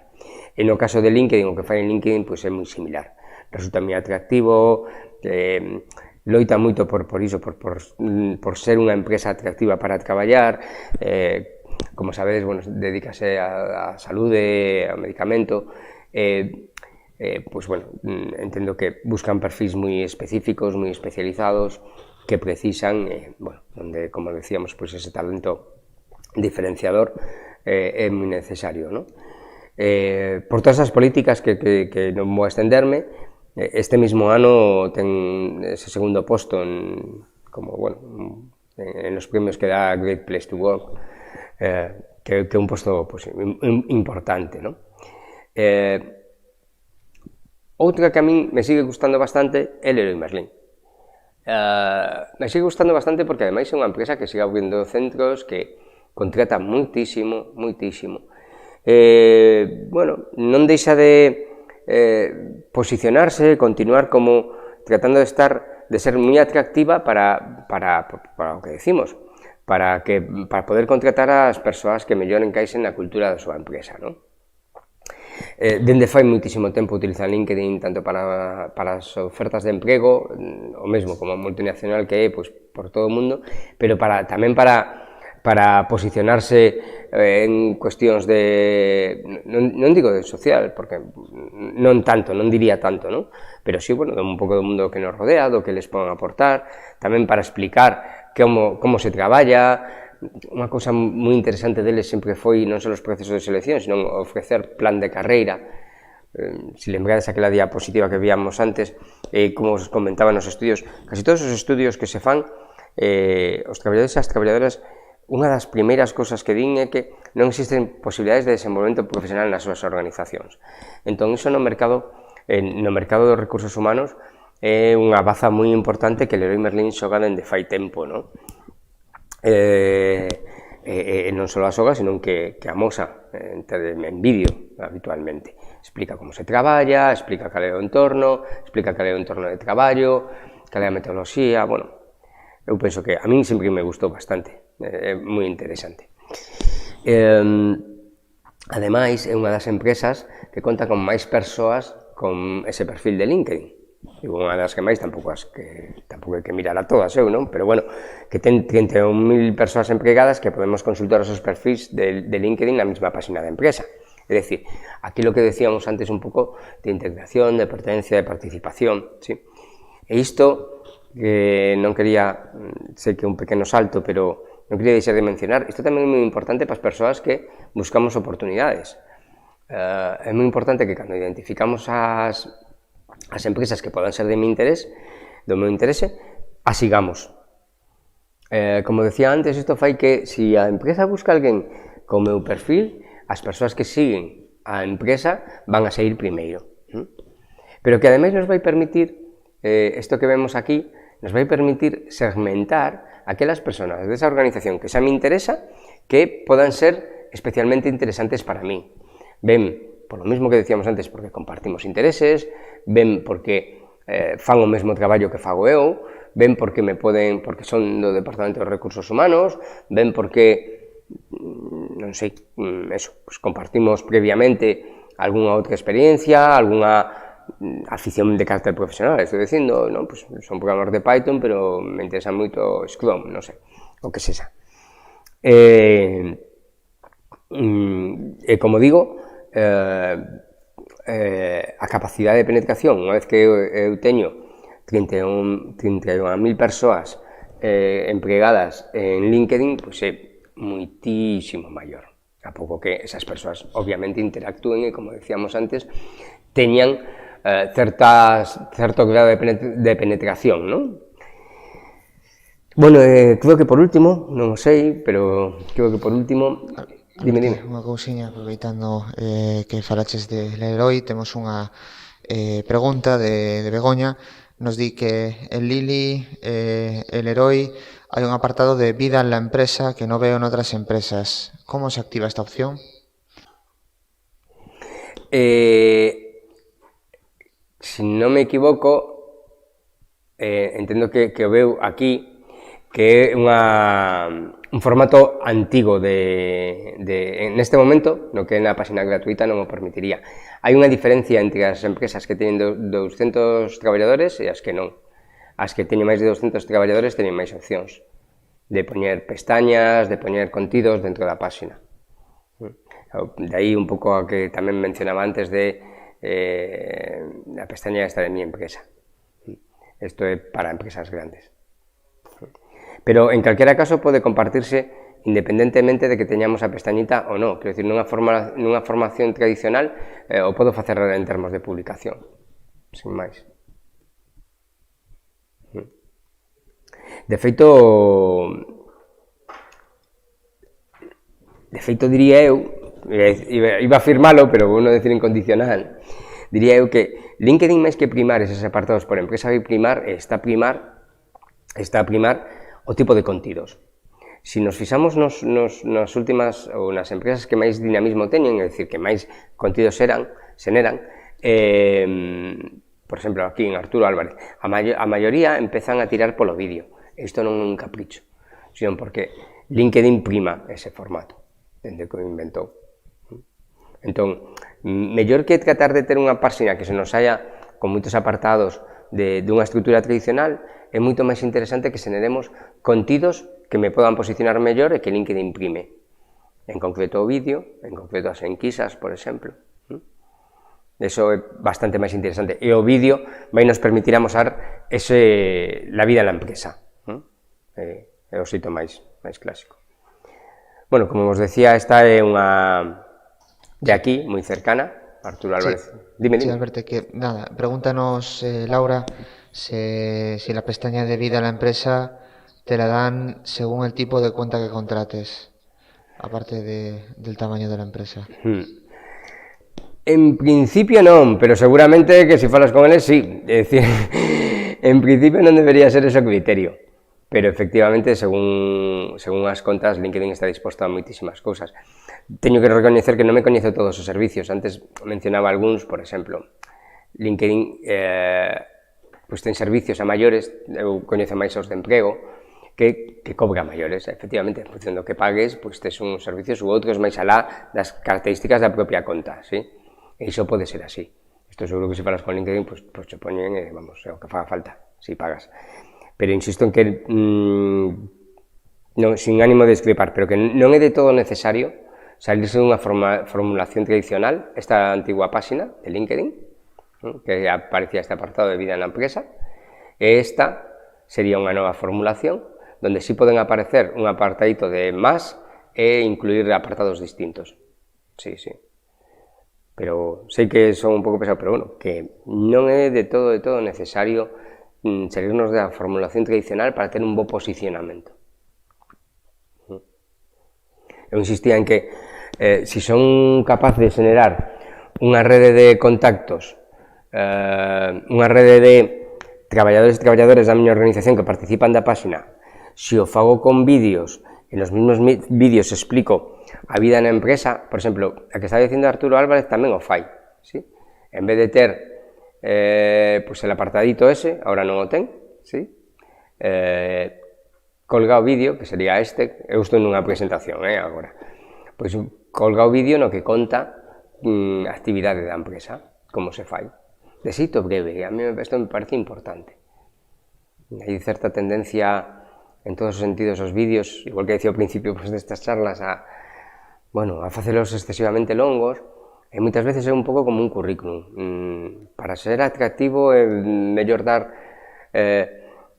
E no caso de LinkedIn, o que fai en LinkedIn pois é moi similar. Resulta moi atractivo, loita moito por iso, por ser unha empresa atractiva para traballar, como sabedes, bueno, dedícase á saúde, ao medicamento, pois, bueno, entendo que buscan perfis moi específicos, moi especializados, que precisan, bueno, onde, como decíamos, pois ese talento diferenciador é moi necesario, non? Por todas as políticas que non vou a extenderme, este mismo ano ten ese segundo posto en los premios que dá Great Place to Work, que é un posto pues, importante, ¿no? Outra que a min me sigue gustando bastante é Leroy Merlin. Me sigue gustando bastante porque ademais é unha empresa que sigue abrindo centros, que contrata moitísimo. Bueno, non deixa de posicionarse, continuar como tratando de ser moi atractiva para o que decimos, para poder contratar as persoas que mellor encaixen na cultura da súa empresa, non? Dende fai moitísimo tempo utilizan LinkedIn tanto para as ofertas de emprego, o mesmo como multinacional que é, pois, por todo o mundo, pero tamén para posicionarse en cuestións non digo de social, porque non diría tanto, non? Pero sí, bueno, un pouco do mundo que nos rodea, do que les poden aportar, tamén para explicar como se traballa. Unha cousa moi interesante deles sempre foi non só os procesos de selección, sino ofrecer plan de carreira. Se lembrades aquela diapositiva que víamos antes, como os comentaba nos estudios, casi todos os estudios que se fan, os traballadores e as traballadoras, unha das primeiras cousas que din é que non existen posibilidades de desenvolvemento profesional nas súas organizacións. Entón, iso no mercado dos recursos humanos é unha baza moi importante que Leroy Merlin xoga dende fai tempo, non? Non só a xoga, senón que amosa en vídeo habitualmente. Explica como se traballa, explica cal é o entorno, explica cal é o entorno de traballo, cal é a metodoloxía, bueno, eu penso que a min sempre me gustou bastante, é moi interesante. Ademais, é unha das empresas que conta con máis persoas con ese perfil de LinkedIn. Digo, unha das que máis, tampouco hai que mirar a todas eu, non? Pero, bueno, que ten 31.000 persoas empregadas que podemos consultar os seus perfis de LinkedIn na mesma página da empresa. É dicir, aquí lo que decíamos antes un pouco de integración, de pertenencia, de participación, ¿sí? E isto, que non quería, sei que é un pequeno salto, pero non quería deixar de mencionar, isto tamén é moi importante para as persoas que buscamos oportunidades. É moi importante que cando identificamos as empresas que podan ser do meu interese, as sigamos. Como decía antes, isto fai que, se a empresa busca alguén co meu perfil, as persoas que siguen a empresa van a sair primeiro. Pero que ademais nos vai permitir, isto que vemos aquí, nos vai permitir segmentar aquelas persoas desa organización que xa me interesa, que podan ser especialmente interesantes para mí. Ben, por lo mesmo que decíamos antes, porque compartimos intereses, ben porque fan o mesmo traballo que fago eu, ben porque son do Departamento de Recursos Humanos, ben porque, non sei, pues compartimos previamente algunha outra experiencia, algunha afición de carácter profesional, estou dicindo, non? Pues son programador de Python, pero me interesa moito Scrum, non sei, o que sexa. E como digo, a capacidade de penetración, unha vez que eu teño 31.000 persoas empregadas en LinkedIn, pois é moitísimo maior. A pouco que esas persoas obviamente interactúen e, como decíamos antes, teñan certo grado de penetración, non? Bueno, creo que por último, non o sei, pero creo que por último... Dime. Unha cousiña, aproveitando que falaches de Leroy, temos unha pregunta de Begoña. Nos di que en Lili e Leroy hai un apartado de vida en la empresa que non veo en outras empresas. Como se activa esta opción? Se non me equivoco, entendo que o veu aquí, que é un formato antigo en este momento, no que na página gratuita non o permitiría. Hai unha diferencia entre as empresas que teñen 200 traballadores e as que non. As que teñen máis de 200 traballadores teñen máis opcións de poñer pestañas, de poñer contidos dentro da página. De aí un pouco a que tamén mencionaba antes de a pestaña esta de mi empresa. Isto é para empresas grandes. Pero en calquera caso pode compartirse independentemente de que teñamos a pestañita ou non. Quero dicir, nunha formación tradicional o podo facer en termos de publicación, sin máis. De feito diría eu, iba a afirmalo, pero vou non decir incondicional, diría eu que LinkedIn máis que primar eses apartados por empresa vai primar, está a primar o tipo de contidos. Se nos fixamos nas últimas ou nas empresas que máis dinamismo teñen, é dicir, que máis contidos xeneran, por exemplo, aquí en Arturo Álvarez, a maioría empezan a tirar polo vídeo. Isto non é un capricho, sino porque LinkedIn prima ese formato, dende que o inventou. Entón, mellor que tratar de ter unha páxina que se nos saia con moitos apartados dunha estrutura tradicional, é moito máis interesante que xeneremos contidos que me podan posicionar mellor e que LinkedIn imprime. En concreto o vídeo, en concreto as enquisas, por exemplo. Eso é bastante máis interesante. E o vídeo vai nos permitir amosar la vida na empresa. É o xeito máis clásico. Bueno, como vos decía, esta é unha de aquí, moi cercana, Arturo Álvarez. Sí. Dime. Sí, Alberto, que nada, pregúntanos, Laura, si la pestaña de vida a la empresa te la dan según el tipo de cuenta que contrates, aparte del tamaño de la empresa. En principio non, pero seguramente que se falas con eles, sí. É dicir, en principio non debería ser ese o criterio, pero efectivamente, según as contas, LinkedIn está disposto a moitísimas cousas. Teño que recoñecer que non me coñezo todos os servicios. Antes mencionaba algúns, por exemplo, LinkedIn pois ten servicios a maiores, eu coñezo máis os de emprego, que cobra maiores, efectivamente, en función do que pagues, pois tes uns servicios ou outros máis alá das características da propia conta, sí? E iso pode ser así. Isto seguro que se falas con LinkedIn, pois se poñen, vamos, é o que faga falta, si pagas. Pero insisto en que, non, sin ánimo de discrepar, pero que non é de todo necesario salirse dunha formulación tradicional, esta antigua páxina de LinkedIn, que aparecía este apartado de vida na empresa, e esta sería unha nova formulación, donde sí poden aparecer un apartadito de más e incluir apartados distintos. Sí. Pero sei que son un pouco pesado, pero bueno, que non é de todo necesario salirnos da formulación tradicional para ter un bo posicionamento. Eu insistía en que si son capaz de xenerar unha rede de contactos, unha rede de traballadores e traballadores da miña organización que participan da páxina, se o fago con vídeos, en os mesmos vídeos explico a vida na empresa, por exemplo, a que está dicindo Arturo Álvarez tamén o fai, ¿sí? En vez de ter pois el apartadito ese, ahora non o ten, ¿sí? Colga o vídeo, que sería este, eu estou nunha presentación, agora, pois colga o vídeo no que conta a actividade da empresa, como se fai, de xeito breve, e a mí isto me parece importante. Hai certa tendencia en todos os sentidos os vídeos, igual que decía ao principio destas charlas, a facelos excesivamente longos, e moitas veces é un pouco como un currículum. Para ser atractivo é mellor dar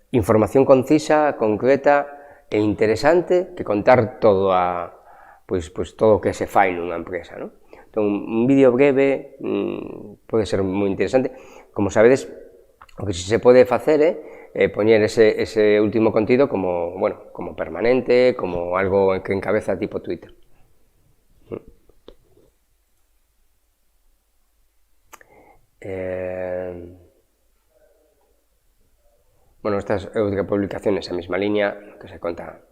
información concisa, concreta e interesante que contar todo todo o que se fai nunha empresa, non? Entón, un vídeo breve pode ser moi interesante. Como sabedes, o que se pode facer é poñer ese último contido como permanente, como algo que encabeza tipo Twitter. Estas é outra publicación nesa mesma liña que se conta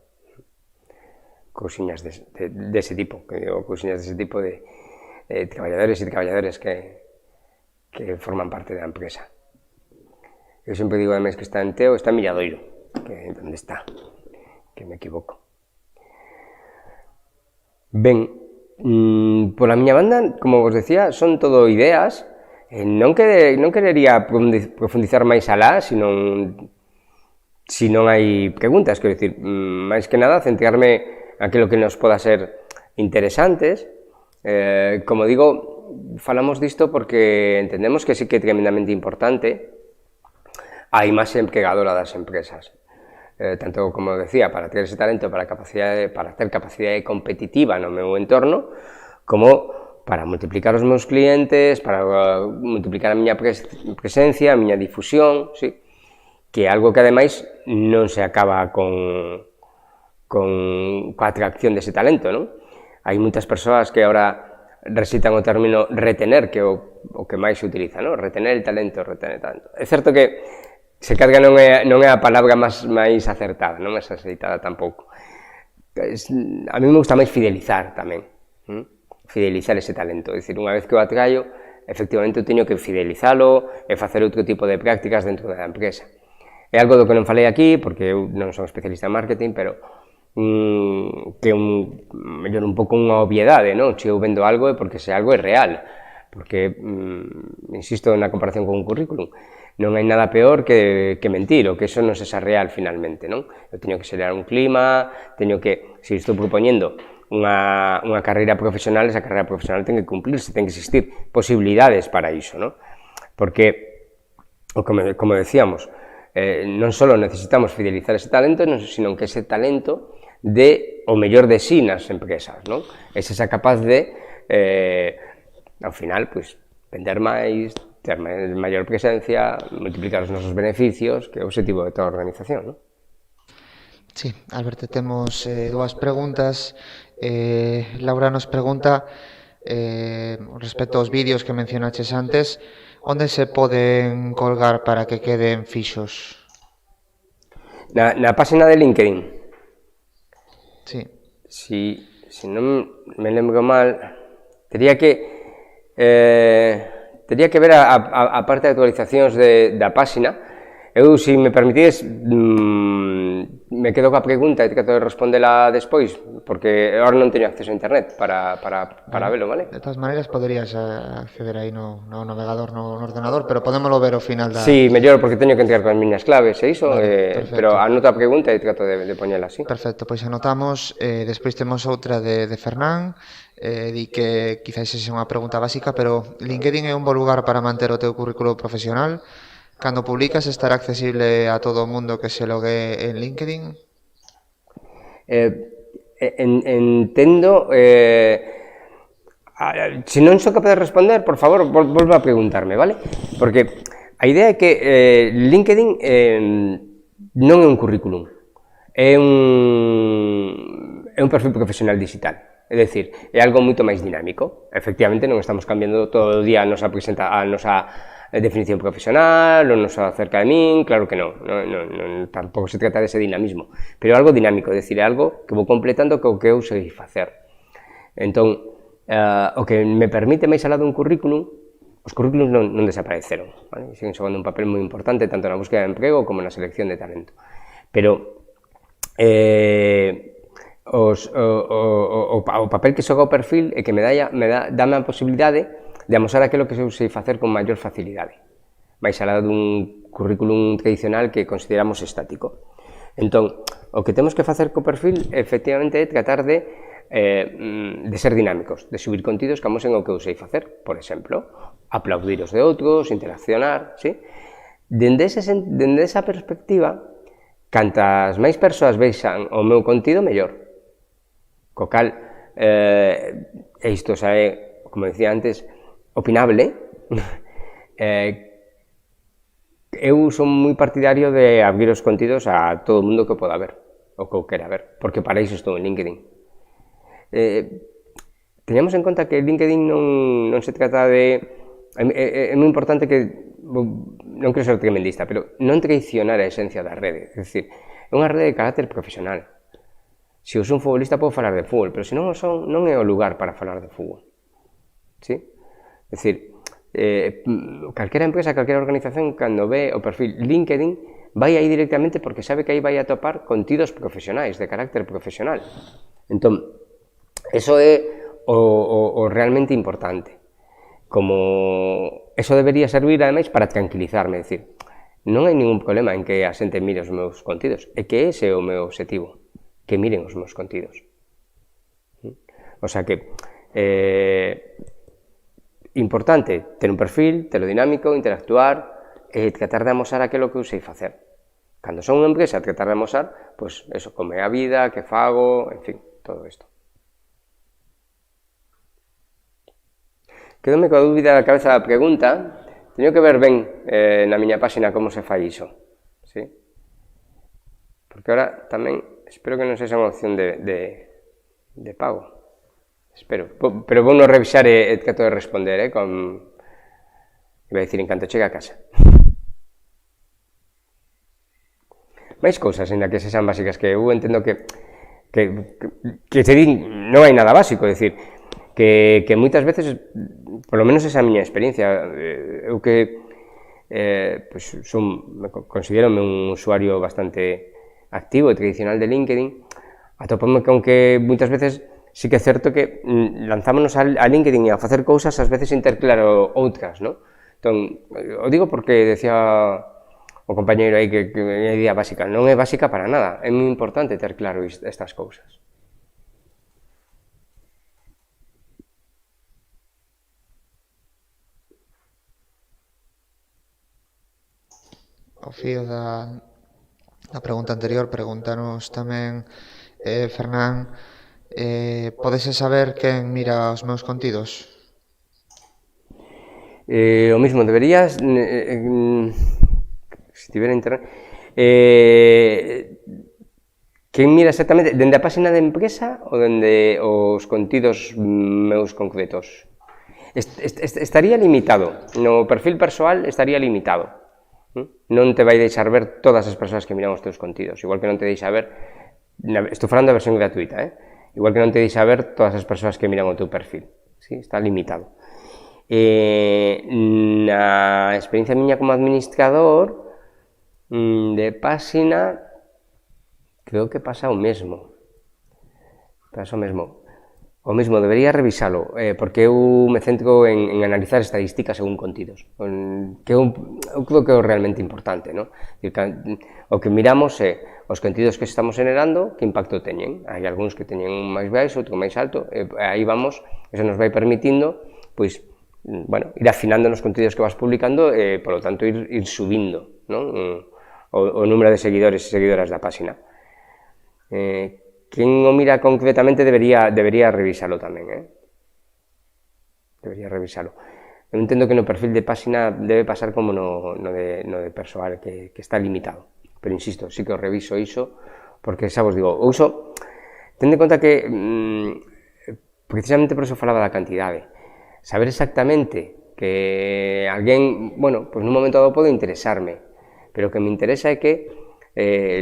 cousiñas dese tipo, de traballadores e traballadoras que forman parte da empresa. Eu sempre digo, ademais, que está en Teo, está en Milladoiro, que é onde está. me equivoco. Ben, pola miña banda, como vos decía, son todo ideas. Non querería profundizar máis alá, se non hai preguntas, quero dicir, máis que nada, centrarme aquilo que nos poda ser interesantes. Como digo, falamos disto porque entendemos que sí que é tremendamente importante a imaxe empregadora das empresas. Tanto, como decía, para ter ese talento, para ter capacidade competitiva no meu entorno, como para multiplicar os meus clientes, para multiplicar a miña presencia, a miña difusión, sí? Que é algo que, ademais, non se acaba coa atracción dese talento, non? Hai moitas persoas que agora recitan o término retener, que é o que máis se utiliza, non? Retener el talento, retener talento. É certo que se carga non é a palabra máis acertada, non máis aceitada tampouco. A mí me gusta máis fidelizar tamén, fidelizar ese talento, é dicir, unha vez que o atraio, efectivamente eu teño que fidelizalo e facer outro tipo de prácticas dentro da empresa. É algo do que non falei aquí, porque eu non son especialista en marketing, pero que mellor un pouco unha obviedade, non? Se eu vendo algo é porque se algo é real, porque, insisto na comparación con un currículum, non hai nada peor que mentir, ou que eso non sexa real finalmente, non? Eu teño que xerar un clima, teño que, se estou propoñendo unha carreira profesional, esa carreira profesional ten que cumplirse, ten que existir posibilidades para iso, non? Porque, como decíamos, non só necesitamos fidelizar ese talento, sino que ese talento dé o mellor de sí nas empresas, non? É esa capaz de, ao final, vender máis, ter maior presencia, multiplicar os nosos beneficios, que é o objetivo de toda a organización, non? Sí, Alberto, temos dúas preguntas. Laura nos pregunta respecto aos vídeos que mencionaches antes, onde se poden colgar para que queden fixos? Na página de LinkedIn. Sí. Si non me lembro mal, tería que ver a parte de actualizacións da página. Eu, se me permitides, me quedo coa pregunta e trato de respondela despois, porque agora non teño acceso a internet para velo, vale? De todas maneiras, poderías acceder aí no navegador, no ordenador, pero podémolo ver ao final da... Sí, mellor, porque teño que entrar con as miñas claves e iso, pero anoto a pregunta e trato de poñela así. Perfecto, pois anotamos. Despois temos outra de Fernán, di que quizás esa é unha pregunta básica, pero LinkedIn é un bo lugar para manter o teu currículo profesional. Cando publicas, estará accesible a todo o mundo que se logue en LinkedIn? Entendo. Se non sou capaz de responder, por favor, volve a preguntarme, vale? Porque a idea é que LinkedIn non é un currículum, é un perfil profesional digital. É dicir, é algo moito máis dinámico. Efectivamente, non estamos cambiando todo o día a nosa definición profesional, o noso acerca de min, claro que non, tampouco se trata dese dinamismo, pero algo dinámico, é dicir, algo que vou completando co que eu sei facer. Entón, o que me permite máis alá dun currículum, os currículums non desapareceron, vale? Siguen xogando un papel moi importante tanto na búsqueda de emprego como na selección de talento, pero o papel que xoga o perfil é que dame a posibilidade de amosar aquilo que eu sei facer con maior facilidade, máis alá dun currículum tradicional que consideramos estático. Entón, o que temos que facer co perfil, efectivamente, é tratar de ser dinámicos, de subir contidos que amosen o que eu sei facer, por exemplo, aplaudir os de outros, interaccionar, sí? Dende esa perspectiva, cantas máis persoas vexan o meu contido, mellor. Co cal, isto xa é, como dicía antes, opinable. Eu son moi partidario de abrir os contidos a todo o mundo que o poda ver, o que eu quera ver, porque para iso estou en LinkedIn. Teñamos en conta que LinkedIn non se trata de... É moi importante que, non quero ser tremendista, pero non traicionar a esencia da rede, é dicir, é unha rede de carácter profesional. Se eu son futbolista, podo falar de fútbol, pero se non o son, non é o lugar para falar de fútbol. Sí? É dicir, calquera empresa, calquera organización, cando ve o perfil LinkedIn, vai aí directamente porque sabe que aí vai a topar contidos profesionais, de carácter profesional. Entón, eso é o realmente importante. Como eso debería servir, ademais, para tranquilizarme, decir, non hai ningún problema en que a xente mire os meus contidos, é que ese é o meu objetivo, que miren os meus contidos. O sea que, importante ter un perfil, telo dinámico, interactuar, e tratar de amosar aquilo que eu sei facer. Cando son unha empresa, tratar de amosar, pois, eso, como é a vida, que fago, en fin, todo isto. Quedome coa dúbida da cabeza da pregunta, teño que ver ben na miña páxina como se fai iso, sí? Porque ahora tamén, espero que non sexa unha opción de pago, espero, pero vou non revisar e trato de responder, con... iba a dicir en canto chega a casa. Máis cousas, ainda que sexan básicas, que eu entendo que se din, non hai nada básico, é dicir, que moitas veces, por lo menos esa miña experiencia, eu que considero-me un usuario bastante activo e tradicional de LinkedIn, atopome con que moitas veces sí que é certo que lanzámonos a LinkedIn e a facer cousas ás veces interclaro outras, non? Entón, o digo porque decía o compañeiro aí que é a idea básica, non é básica para nada, é moi importante ter claro estas cousas. Ao fío da pregunta anterior, pregúntanos tamén, Fernán, podese saber quen mira os meus contidos? O mismo, deberías, se tivera internet, quen mira exactamente, dende a página de empresa ou dende os contidos meus concretos? Estaría limitado, no perfil persoal estaría limitado, non te vai deixar ver todas as persoas que miran os teus contidos, igual que non te deixa ver, estou falando da versión gratuita, igual que non te deixa ver todas as persoas que miran o teu perfil, ¿sí? Está limitado. Na experiencia miña como administrador de páxina, creo que pasa o mesmo. O mesmo, debería revisalo, porque eu me centro en analizar estadísticas según contidos, que eu creo que é o realmente importante, non? O que miramos é os contidos que estamos generando, que impacto teñen. Hai algúns que teñen un máis baixo, outro máis alto, aí vamos, eso nos vai permitindo, pois, bueno, ir afinando nos contidos que vas publicando e, polo tanto, ir subindo, non? O número de seguidores e seguidoras da páxina. Quen o mira concretamente debería revisalo tamén, Debería revisalo. Eu entendo que no perfil de páxina debe pasar como no de persoal, que está limitado. Pero, insisto, sí que o reviso iso, porque xa vos digo, o uso, tende en conta que, precisamente por eso falaba da cantidade, saber exactamente que alguén, bueno, pois nun momento dado pode interesarme, pero o que me interesa é que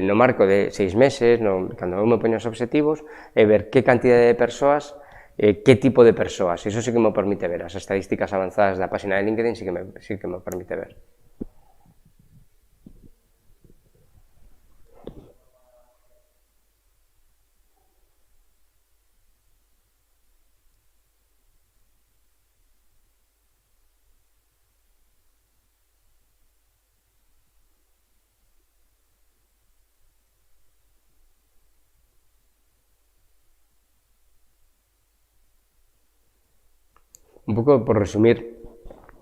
no marco de 6 meses, cando eu me poño os obxectivos, é ver que cantidade de persoas, que tipo de persoas, iso sí que me permite ver, as estadísticas avanzadas da página de LinkedIn sí que me permite ver. Un pouco por resumir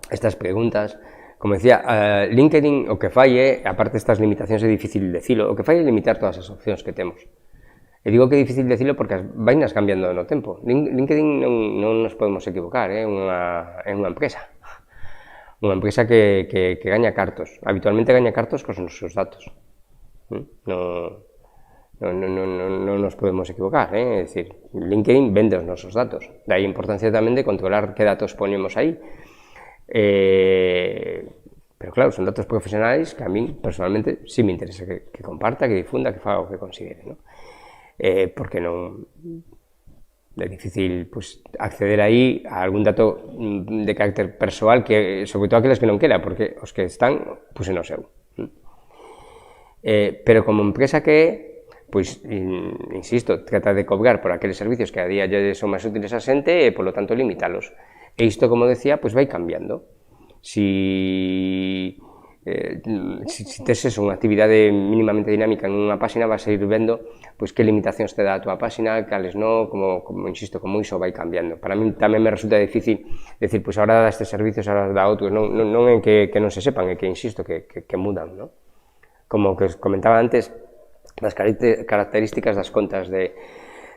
estas preguntas, como decía, LinkedIn o que fai é, aparte destas limitacións é difícil dicilo, o que fai é limitar todas as opcións que temos. E digo que é difícil dicilo porque vainas cambiando no tempo. LinkedIn non nos podemos equivocar, é unha empresa. Unha empresa que gaña cartos. Habitualmente gaña cartos cos nosos datos. Non nos podemos equivocar, é dicir, LinkedIn vende os nosos datos, daí a importancia tamén de controlar que datos ponemos aí, pero claro, son datos profesionais que a min, personalmente, sí me interesa que comparta, que difunda, que faga o que considere, non? Porque non é difícil acceder aí a algún dato de carácter persoal, que sobre todo aqueles que non quera, porque os que están, en o seu. pero como empresa que é, pois, insisto, trata de cobrar por aqueles servicios que a día son máis útiles a xente e, polo tanto, limitalos. E isto, como decía, pois vai cambiando. Si tes unha actividade mínimamente dinámica nunha páxina, vas a ir vendo pois que limitacións te dá a túa páxina, cales non, como insisto, como iso vai cambiando. Para mí tamén me resulta difícil decir, pois agora dá estes servicios, agora dá outros, non é que non se sepan, é que insisto, que mudan, non? Como que os comentaba antes, das características das contas de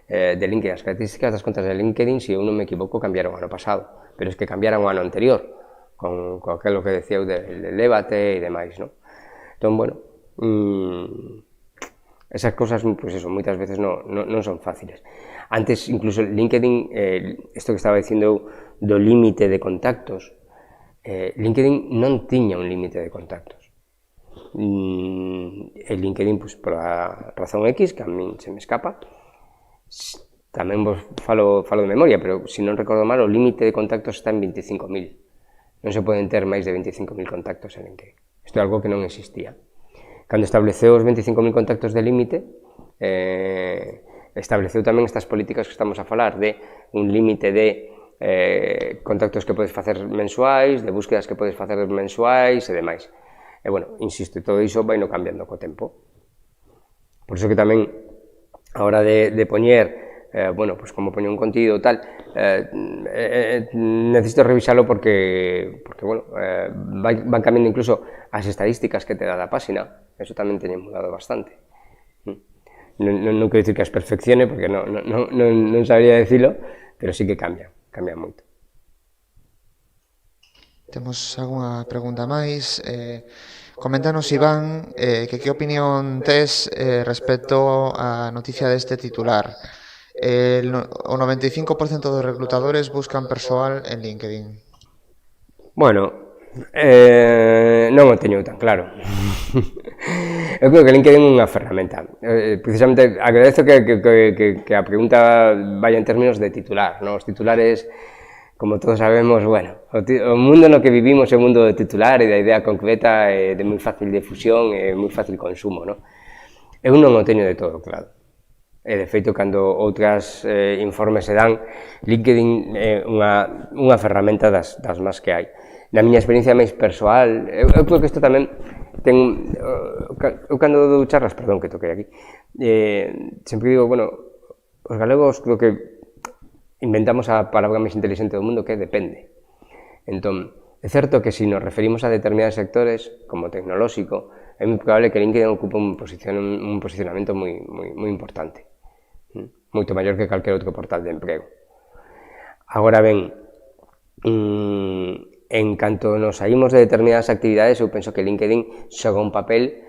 LinkedIn, as características das contas de LinkedIn, se eu non me equivoco, cambiaron o ano pasado, pero es que cambiaron o ano anterior, con aquilo que decía del debate e demais, non? Entón, bueno, esas cosas, pois eso, moitas veces non son fáciles. Antes, incluso, LinkedIn, isto que estaba dicindo do límite de contactos, LinkedIn non tiña un límite de contactos. El LinkedIn, pois, por a razón X, que a min se me escapa, tamén vos falo de memoria, pero se non recordo mal, o límite de contactos está en 25.000. Non se poden ter máis de 25.000 contactos en LinkedIn. Isto é algo que non existía. Cando estableceu os 25.000 contactos de límite, estableceu tamén estas políticas que estamos a falar de un límite de contactos que podes facer mensuais, de búsquedas que podes facer mensuais e demais. E, bueno, insisto, todo iso vai no cambiando co tempo. Por iso que tamén, a hora de poñer, bueno, pues como poño un contido tal, necesito revisarlo porque bueno, van cambiando incluso as estadísticas que te dá a páxina, eso tamén teñen mudado bastante. Non quero dicir que as perfeccione, porque non sabría decirlo, pero sí que cambia moito. Temos algunha pregunta máis. Coméntanos, Iván, que opinión tes respecto á noticia deste titular. O 95% dos reclutadores buscan persoal en LinkedIn. Bueno, non o teño tan claro. Eu creo que LinkedIn é unha ferramenta. Precisamente, agradezo que a pregunta vaya en términos de titular, non? Os titulares, como todos sabemos, bueno, o mundo no que vivimos é o mundo de titular e da idea concreta, de moi fácil difusión e moi fácil consumo, non? Eu non o teño de todo claro. E, de feito, cando outras informes se dan, LinkedIn é unha ferramenta das máis que hai. Na miña experiencia máis persoal, eu creo que isto tamén ten... Eu cando dou charlas, perdón que toquei aquí, sempre digo, bueno, os galegos creo que inventamos a palabra máis inteligente do mundo, que é depende. Entón, é certo que se nos referimos a determinados sectores, como tecnolóxico, é moi probable que LinkedIn ocupe un posicionamento moi importante. Moito maior que calquer outro portal de emprego. Agora ben, en canto nos saímos de determinadas actividades, eu penso que LinkedIn xoga un papel,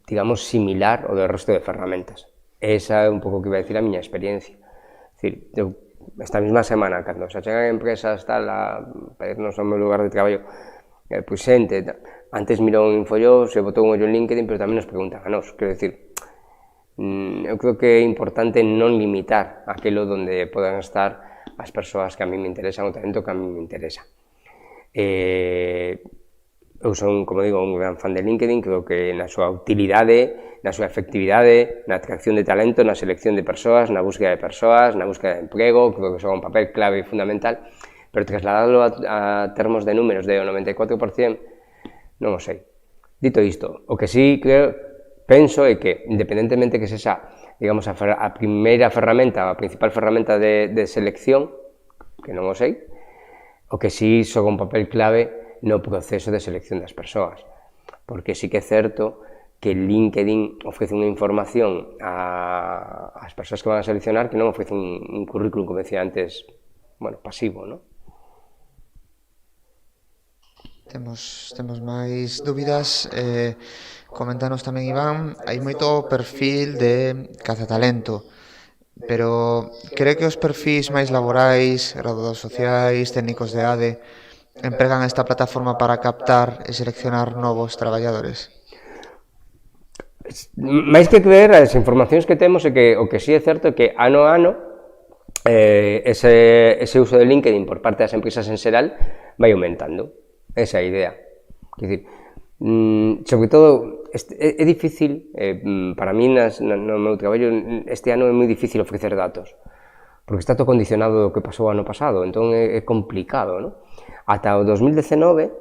digamos, similar ao do resto de ferramentas. Esa é un pouco que iba a decir a miña experiencia. É dicir, eu, esta mesma semana, cando se chegan empresas tal a pedirnos ao meu lugar de traballo, pois xente, antes mirou un infollo, se botou un ollo en LinkedIn, pero tamén nos preguntan a nós, quero dicir, eu creo que é importante non limitar aquilo onde podan estar as persoas que a mí me interesan, o talento que a mí me interesa. Eu son, como digo, un gran fan de LinkedIn, creo que na súa utilidade, na súa efectividade, na atracción de talento, na selección de persoas, na búsqueda de persoas, na búsqueda de emprego, creo que son un papel clave e fundamental, pero trasladarlo a termos de números de o 94%, non o sei. Dito isto, o que sí creo, penso é que, independentemente que sexa, digamos, a primeira ferramenta, a principal ferramenta de selección, que non o sei, o que sí xoga un papel clave no proceso de selección das persoas, porque sí que é certo que LinkedIn ofrece unha información ás persoas que van a seleccionar que non ofrece un currículum, como decía antes, bueno, pasivo, non? Temos máis dúbidas. Coméntanos tamén, Iván, hai moito perfil de cazatalento, pero cree que os perfis máis laborais, graduados sociais, técnicos de ADE, empregan esta plataforma para captar e seleccionar novos traballadores? Máis que ver, as informacións que temos é que o que sí é certo é que ano a ano ese uso de LinkedIn por parte das empresas en xeral vai aumentando. Esa é a idea. Quer dizer, sobre todo, é difícil, para mí no meu traballo este ano é moi difícil ofrecer datos, porque está todo condicionado do que pasou ano pasado, entón é complicado, non? Ata o 2019,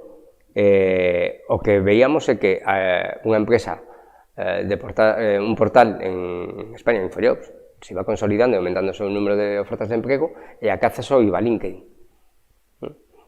o que veíamos é que unha empresa, un portal en España, Infojobs, se iba consolidando e aumentando o seu número de ofertas de emprego, e a caza só iba a LinkedIn.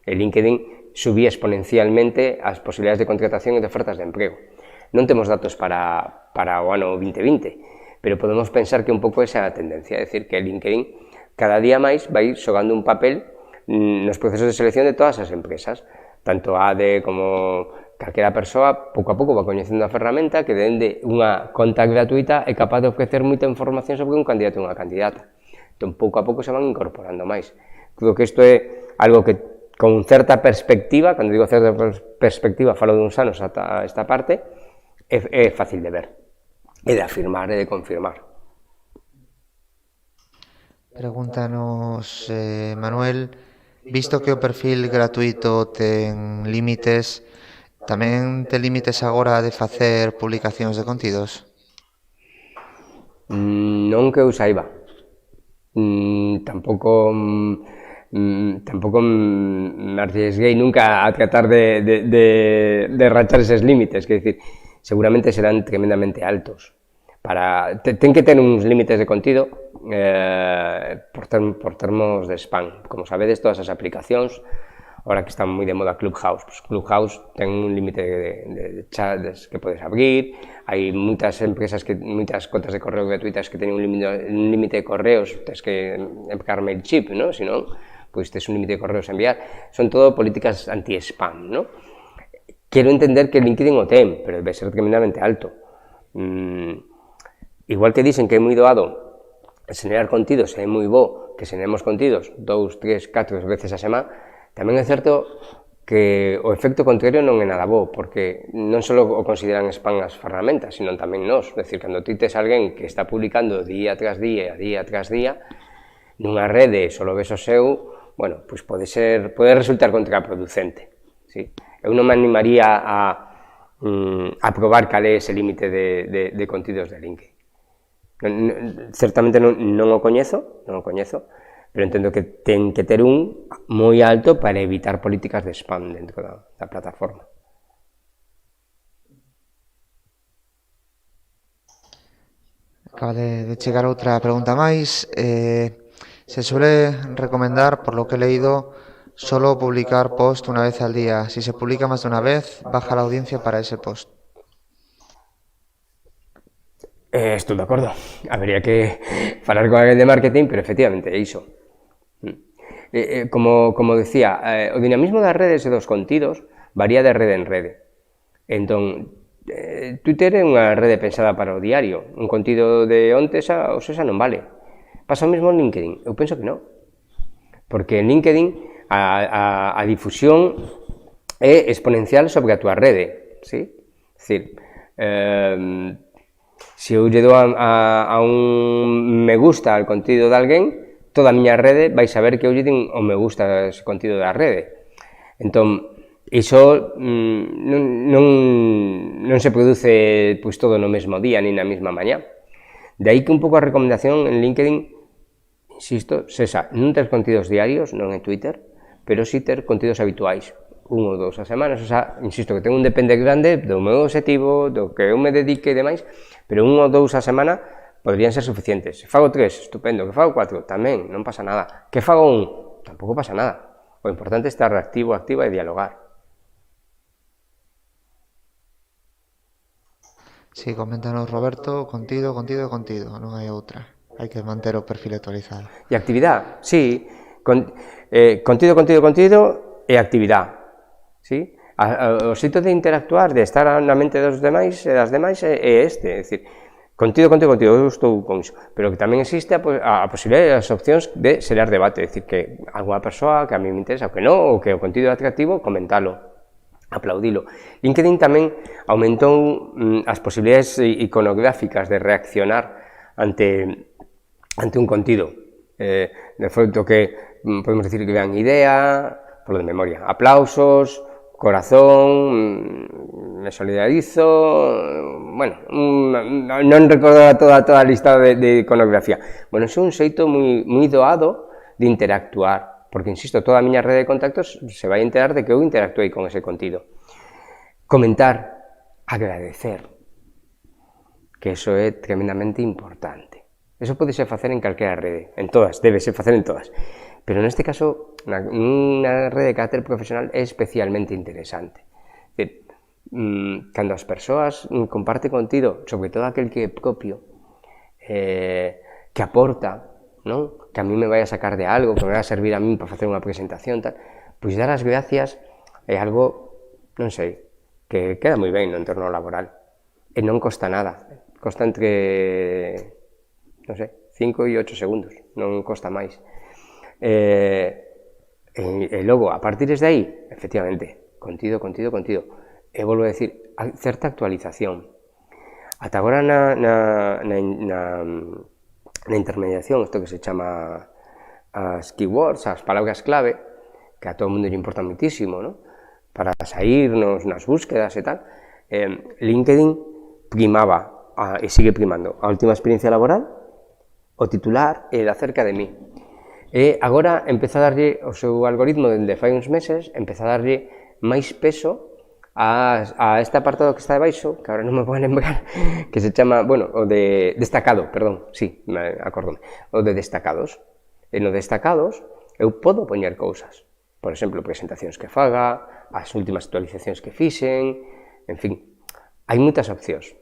E LinkedIn subía exponencialmente as posibilidades de contratación e de ofertas de emprego. Non temos datos para o ano 2020, pero podemos pensar que un pouco esa é a tendencia, é dicir, que LinkedIn cada día máis vai ir xogando un papel nos procesos de selección de todas as empresas, tanto a ADE como calquera persoa, pouco a pouco va coñecendo a ferramenta que dende unha conta gratuita é capaz de ofrecer moita información sobre un candidato e unha candidata. Entón, pouco a pouco se van incorporando máis. Creo que isto é algo que con certa perspectiva, cando digo certa perspectiva, falo de uns anos ata esta parte, é fácil de ver, e de afirmar e de confirmar. Pregúntanos, Manuel, visto que o perfil gratuito ten límites, tamén te límites agora de facer publicacións de contidos? Non que eu saiba. Tampouco me arriesguei nunca a tratar de rachar eses límites, que decir, seguramente serán tremendamente altos. Ten que ter uns límites de contido por termos de spam. Como sabedes, todas as aplicacións, ahora que están moi de moda Clubhouse, pues Clubhouse ten un límite de chats que podes abrir, hai moitas empresas, moitas contas de correo gratuitas que teñen un límite de correos, tens que emplear MailChimp, ¿no? Si non, pois tes un límite de correos a enviar. Son todo políticas anti-spam, ¿no? Quero entender que LinkedIn o ten, pero debe ser tremendamente alto. Igual que dicen que é moi doado xenerar contidos, é moi bo que xeneremos contidos 2, 3, 4 veces a semana, tamén é certo que o efecto contrario non é nada bo, porque non só o consideran spam as ferramentas, sino tamén nós. É dicir, cando ti tes alguén que está publicando día tras día, nunha rede, só lo ves o seu, bueno, pois pode resultar contraproducente. Sí? Eu non me animaría a probar cal é ese límite de contidos de LinkedIn. Certamente non o coñezo, pero entendo que ten que ter un moi alto para evitar políticas de spam dentro da plataforma. Acaba de chegar outra pregunta máis. Se suele recomendar, por lo que he leído, solo publicar post una vez al día. Si se publica más de una vez, baja la audiencia para ese post. Estou de acordo. Habería que falar con alguén de marketing, pero efectivamente é iso. Como decía, o dinamismo das redes e dos contidos varía de rede en rede. Entón, Twitter é unha rede pensada para o diario. Un contido de onte xa non vale. Pasa o mesmo en LinkedIn? Eu penso que non. Porque en LinkedIn a difusión é exponencial sobre a túa rede. ¿Sí? É dicir, se eu lle dou a un me gusta al contido de alguén, toda a miña rede vai saber que eu lle din o me gusta a ese contido da rede. Entón, iso non se produce pois todo no mesmo día, ni na mesma mañá. De aí que un pouco a recomendación en LinkedIn, insisto, sexa non ter contidos diarios, non en Twitter, pero si ter contidos habituais, 1 ou 2 a semana. O sea, insisto, que ten un depende grande do meu objetivo, do que eu me dedique e demais, pero 1 ou 2 a semana podrían ser suficientes. Se fago 3, estupendo. Que fago 4, tamén, non pasa nada. Que fago 1, tampouco pasa nada. O importante é estar activo, activa e dialogar. Sí, coméntanos, Roberto, contido, non hai outra. Hai que manter o perfil actualizado. E actividade, sí. Contido e actividade. Sí? O xeito de interactuar, de estar na mente dos demais e das demais é este, é dicir, contido, eu estou con iso, pero que tamén existe a posibilidade das opcións de xerar debate, é dicir, que alguna persoa que a mí me interesa ou que non, ou que o contido é atractivo, comentalo, aplaudilo. LinkedIn tamén aumentou as posibilidades iconográficas de reaccionar ante un contido, de feito que podemos dicir que vean idea, polo de memoria, aplausos, corazón, me solidarizo, bueno, non recordo toda a lista de iconografía. Bueno, é un xeito moi doado de interactuar, porque, insisto, toda a miña rede de contactos se vai enterar de que eu interactuei con ese contido. Comentar, agradecer, que eso é tremendamente importante. Eso podese facer en calquera rede, en todas, debese facer en todas. Pero neste caso, unha rede de carácter profesional é especialmente interesante. Cando as persoas comparten contido, sobre todo aquel que é propio, que aporta, non? Que a mí me vai a sacar de algo, que me vai a servir a mí para facer unha presentación, tal, pois dar as gracias é algo, non sei, que queda moi ben no entorno laboral. E non costa nada, costa entre, non sei, 5 e 8 segundos, non costa máis. E logo, a partir de aí, efectivamente, contido. E volvo a decir, certa actualización. Ata agora na intermediación, isto que se chama as keywords, as palabras clave, que a todo mundo lle importa muitísimo, ¿no? Para saírnos nas búsquedas e tal, LinkedIn primaba, e sigue primando, a última experiencia laboral, o titular e de acerca de mí. E agora empeza a darlle o seu algoritmo dende fai uns meses, empeza a darlle máis peso a este apartado que está debaixo, que agora non me vou lembrar, que se chama, bueno, o de destacado, perdón, sí, acordome, o de destacados. E no destacados eu podo poñer cousas, por exemplo, presentacións que faga, as últimas actualizacións que fixen, en fin, hai moitas opcións.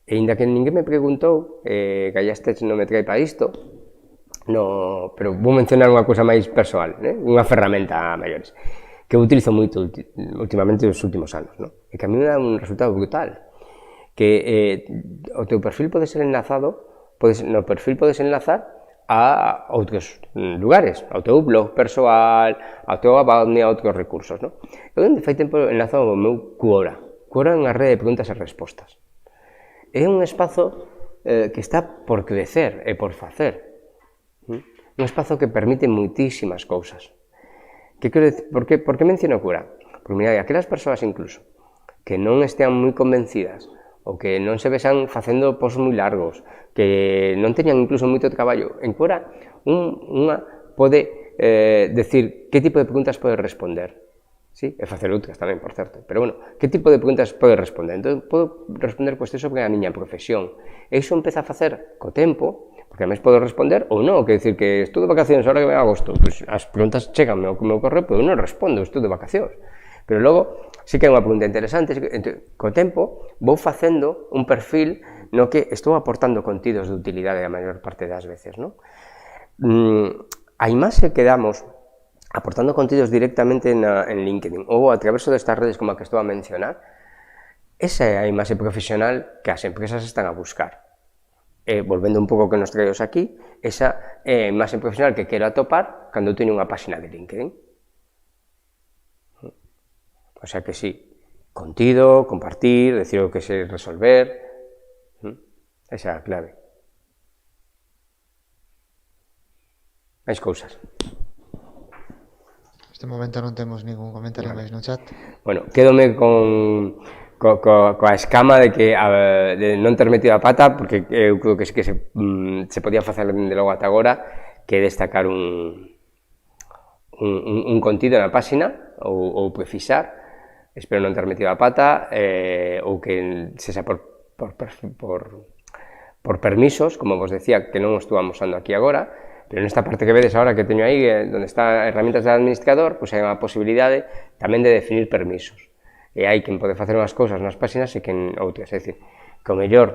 E ainda que ninguén me preguntou, Gallastech non me trae para isto, no, pero vou mencionar unha cousa máis persoal, unha ferramenta a maiores, que eu utilizo moito últimamente nos últimos anos, e que a mí me dá un resultado brutal, que o teu perfil pode ser enlazado, no perfil podes enlazar a outros lugares, ao teu blog persoal, ao teu about me, a outros recursos. Eu, de fai tempo, enlazo o meu Quora. Quora é unha rede de preguntas e respostas. É un espazo que está por crecer e por facer. Un espazo que permite moitísimas cousas. Por que menciono Quora? Porque, mira, aquelas persoas incluso que non estean moi convencidas ou que non se vexan facendo posts moi largos, que non teñan incluso moito traballo, en Quora unha pode decir que tipo de preguntas pode responder. Sí, e facer outras tamén, por certo. Pero, bueno, que tipo de preguntas pode responder? Entón, podo responder cuestións sobre a miña profesión. E iso empeza a facer co tempo, porque a mes podo responder ou non, que decir que estou de vacacións ahora que ven a agosto, pois as preguntas cheganme ao meu correo, pero eu non respondo, estou de vacacións. Pero logo, sí que é unha pregunta interesante, co tempo vou facendo un perfil no que estou aportando contidos de utilidade a maior parte das veces, non? A imaxe que damos aportando contidos directamente en LinkedIn ou a través destas redes como a que estou a mencionar, esa é a imaxe profesional que as empresas están a buscar. Volvendo un pouco que nos traemos aquí, esa é a imaxe profesional que quero atopar cando eu teño unha página de LinkedIn. O sea que sí, contido, compartir, decir o que sei resolver, esa é a clave. Máis cousas. Neste momento non temos ningún comentario máis no chat. Bueno, quédome coa escama de que de non ter metido a pata, porque eu creo que se podía facer de logo ata agora, que destacar un contido na página ou precisar, espero non ter metido a pata, ou que se xa por permisos, como vos decía, que non o estou amosando aquí agora, pero nesta parte que vedes agora que teño aí, onde está herramientas de administrador, pois hai unha posibilidade tamén de definir permisos. E hai quen pode facer unhas cousas nas páxinas e quen outras, é dicir, que o mellor,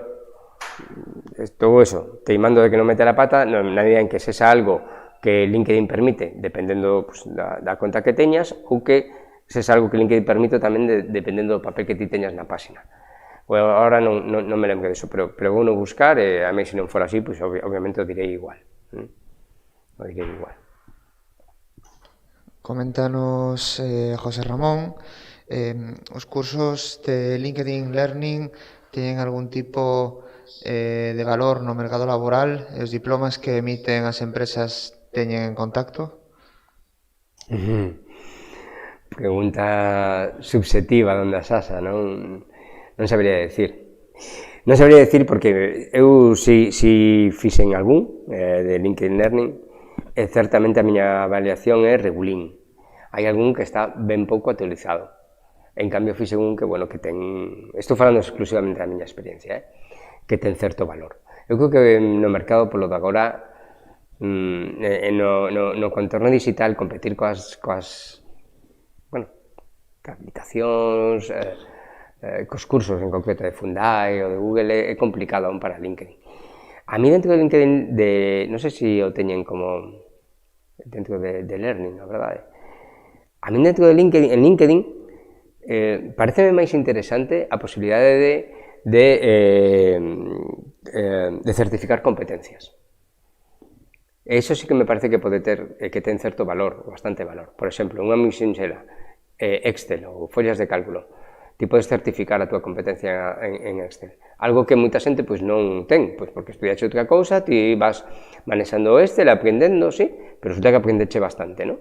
todo eso, teimando de que non mete a pata, na medida en que sexa algo que LinkedIn permite, dependendo pues, da conta que teñas, ou que sexa algo que LinkedIn permite tamén dependendo do papel que ti teñas na páxina. Agora non me lembro disso, pero vou non buscar, e a mí se non fora así, pues, obviamente o direi igual. O direi igual. Coméntanos, José Ramón, os cursos de LinkedIn Learning teñen algún tipo de valor no mercado laboral? E os diplomas que emiten as empresas teñen en contacto? Pregunta subjetiva donde asasa, non sabería decir. Non sabería decir porque eu si fixen algún de LinkedIn Learning, certamente a miña avaliación é regulín. Hai algún que está ben pouco actualizado. En cambio, fixen un que, bueno, que ten... Estou falando exclusivamente da miña experiencia, que ten certo valor. Eu creo que no mercado, polo de agora, no contorno digital, competir coas aplicacións, cos cursos en concreto de Fundai ou de Google é complicado aún para LinkedIn. A mí dentro de LinkedIn, non sei se o teñen como dentro de Learning, na verdade. A mí dentro de LinkedIn, en LinkedIn, pareceme máis interesante a posibilidade de certificar competencias. Eso sí que me parece que pode ter, que ten certo valor, bastante valor. Por exemplo, unha moi sinxela, Excel ou follas de cálculo. Ti podes certificar a túa competencia en Excel. Algo que moita xente pois non ten, pois porque estudiaxe outra cousa, ti vas manexando Excel, aprendendo, sí, pero resulta que aprendeche bastante, non?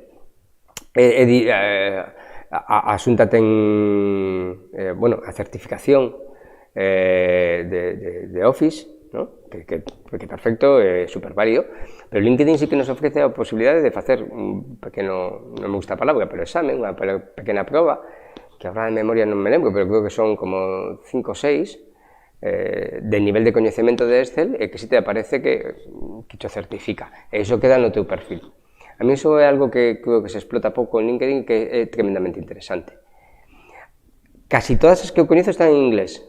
A Xunta ten, bueno, a certificación de Office, ¿no? que perfecto, é super válido, pero LinkedIn sí que nos ofrece a posibilidade de facer un pequeno, non me gusta a palabra, pero examen, unha pequena proba, que agora de memoria non me lembro, pero creo que son como 5 ou 6, de nivel de coñecemento de Excel, e que si te aparece que te certifica, e iso queda no teu perfil. A mí iso é algo que creo que se explota pouco en LinkedIn, que é tremendamente interesante. Casi todas as que eu coñezo están en inglés.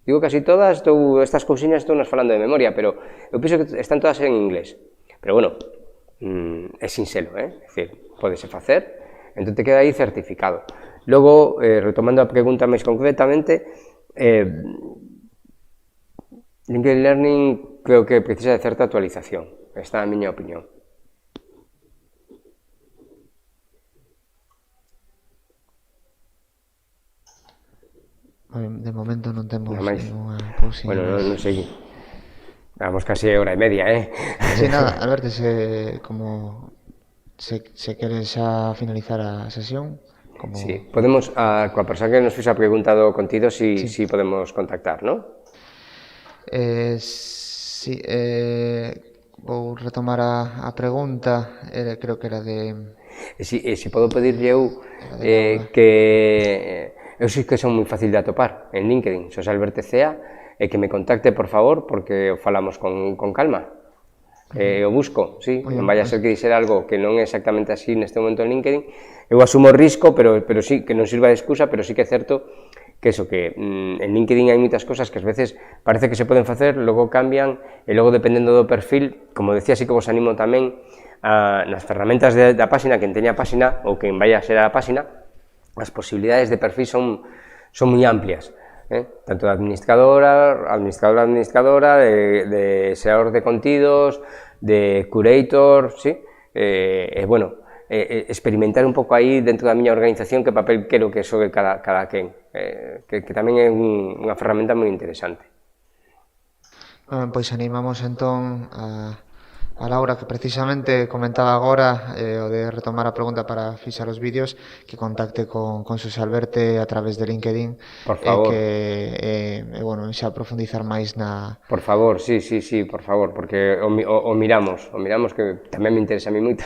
Digo casi todas, estas cousiñas estou nas falando de memoria, pero eu penso que están todas en inglés. Pero bueno, é sinxelo, é dicir, podese facer, entón te queda aí certificado. Logo, retomando a pregunta máis concretamente, LinkedIn Learning creo que precisa de certa actualización. Esta é a miña opinión. De momento non temos ninguna cousiña. Bueno, non sei. Vamos casi hora e media, Sí, nada, Alberto, se queres xa finalizar a sesión. Sí, podemos, coa persoa que nos fixa a pregunta do contido, si podemos contactar, non? Sí, vou retomar a pregunta, creo que era de... Si podo pedirlle eu que... Eu sei que son moi fácil de atopar en LinkedIn, Xosé Alberto Cea, e que me contacte, por favor, porque o falamos con calma. O busco, sí, non vai a ser que dixer algo que non é exactamente así neste momento en LinkedIn. Eu asumo o risco, pero sí, que non sirva de excusa, pero sí que é certo que eso, que en LinkedIn hai moitas cosas que ás veces parece que se poden facer, logo cambian, e logo dependendo do perfil, como decía, sí que vos animo tamén nas ferramentas da páxina, quen teña a páxina ou quen vai a ser a páxina, as posibilidades de perfil son moi amplias, tanto de administradora, de xeador de contidos, de curator, sí, bueno, experimentar un pouco aí dentro da miña organización que papel quero que xogue cada quen, que tamén é unha ferramenta moi interesante. Pois animamos entón a Laura, que precisamente comentaba agora o de retomar a pregunta para fixar os vídeos, que contacte con Xosé Alberto a través de LinkedIn. Por favor. Bueno, xa profundizar máis na... Por favor, sí, por favor, porque o miramos, que tamén me interesa a mí moito.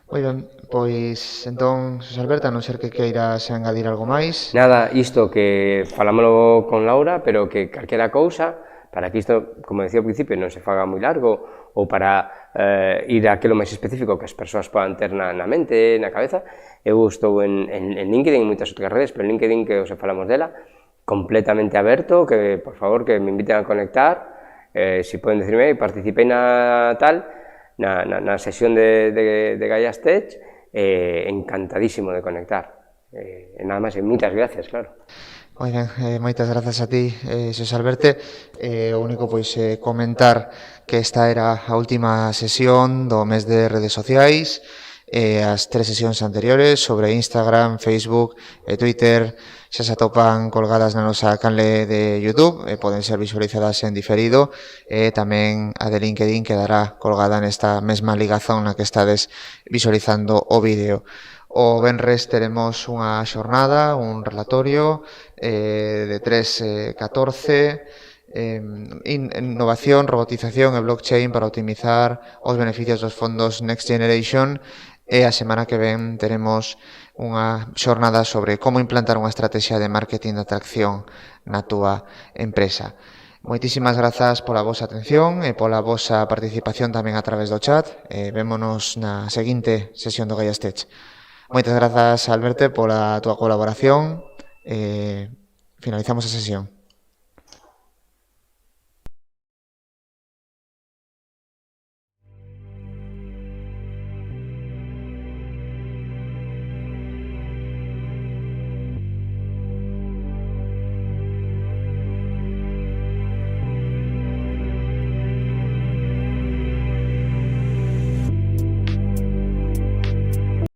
Moi ben, pois entón, Xosé Alberto, a non ser que queiras engadir algo máis. Nada, isto que falámoslo con Laura, pero que calquera cousa, para que isto, como decía ao principio, non se faga moi largo, ou para ir a aquilo máis específico que as persoas podan ter na mente, na cabeza. Eu estou en LinkedIn, en moitas outras redes, pero en LinkedIn, que os falamos dela, completamente aberto, que, por favor, que me inviten a conectar, si poden decirme, participei na tal, na sesión de Gaia's Tech, encantadísimo de conectar. E nada máis, e moitas gracias, claro. Moi ben, moitas grazas a ti, Xosé Alberto. O único, pois, comentar que esta era a última sesión do mes de redes sociais. As 3 sesións anteriores sobre Instagram, Facebook e Twitter xa se atopan colgadas na nosa canle de YouTube, poden ser visualizadas en diferido, e tamén a de LinkedIn quedará colgada nesta mesma ligazón na que estades visualizando o vídeo. O venres teremos unha xornada, un relatorio de 3-14, innovación, robotización e blockchain para optimizar os beneficios dos fondos Next Generation, e a semana que ven teremos unha xornada sobre como implantar unha estrategia de marketing de atracción na túa empresa. Moitísimas grazas pola vosa atención e pola vosa participación tamén a través do chat. Vémonos na seguinte sesión do Gaiastech. Moitas grazas, Alberto, pola túa colaboración. Finalizamos a sesión.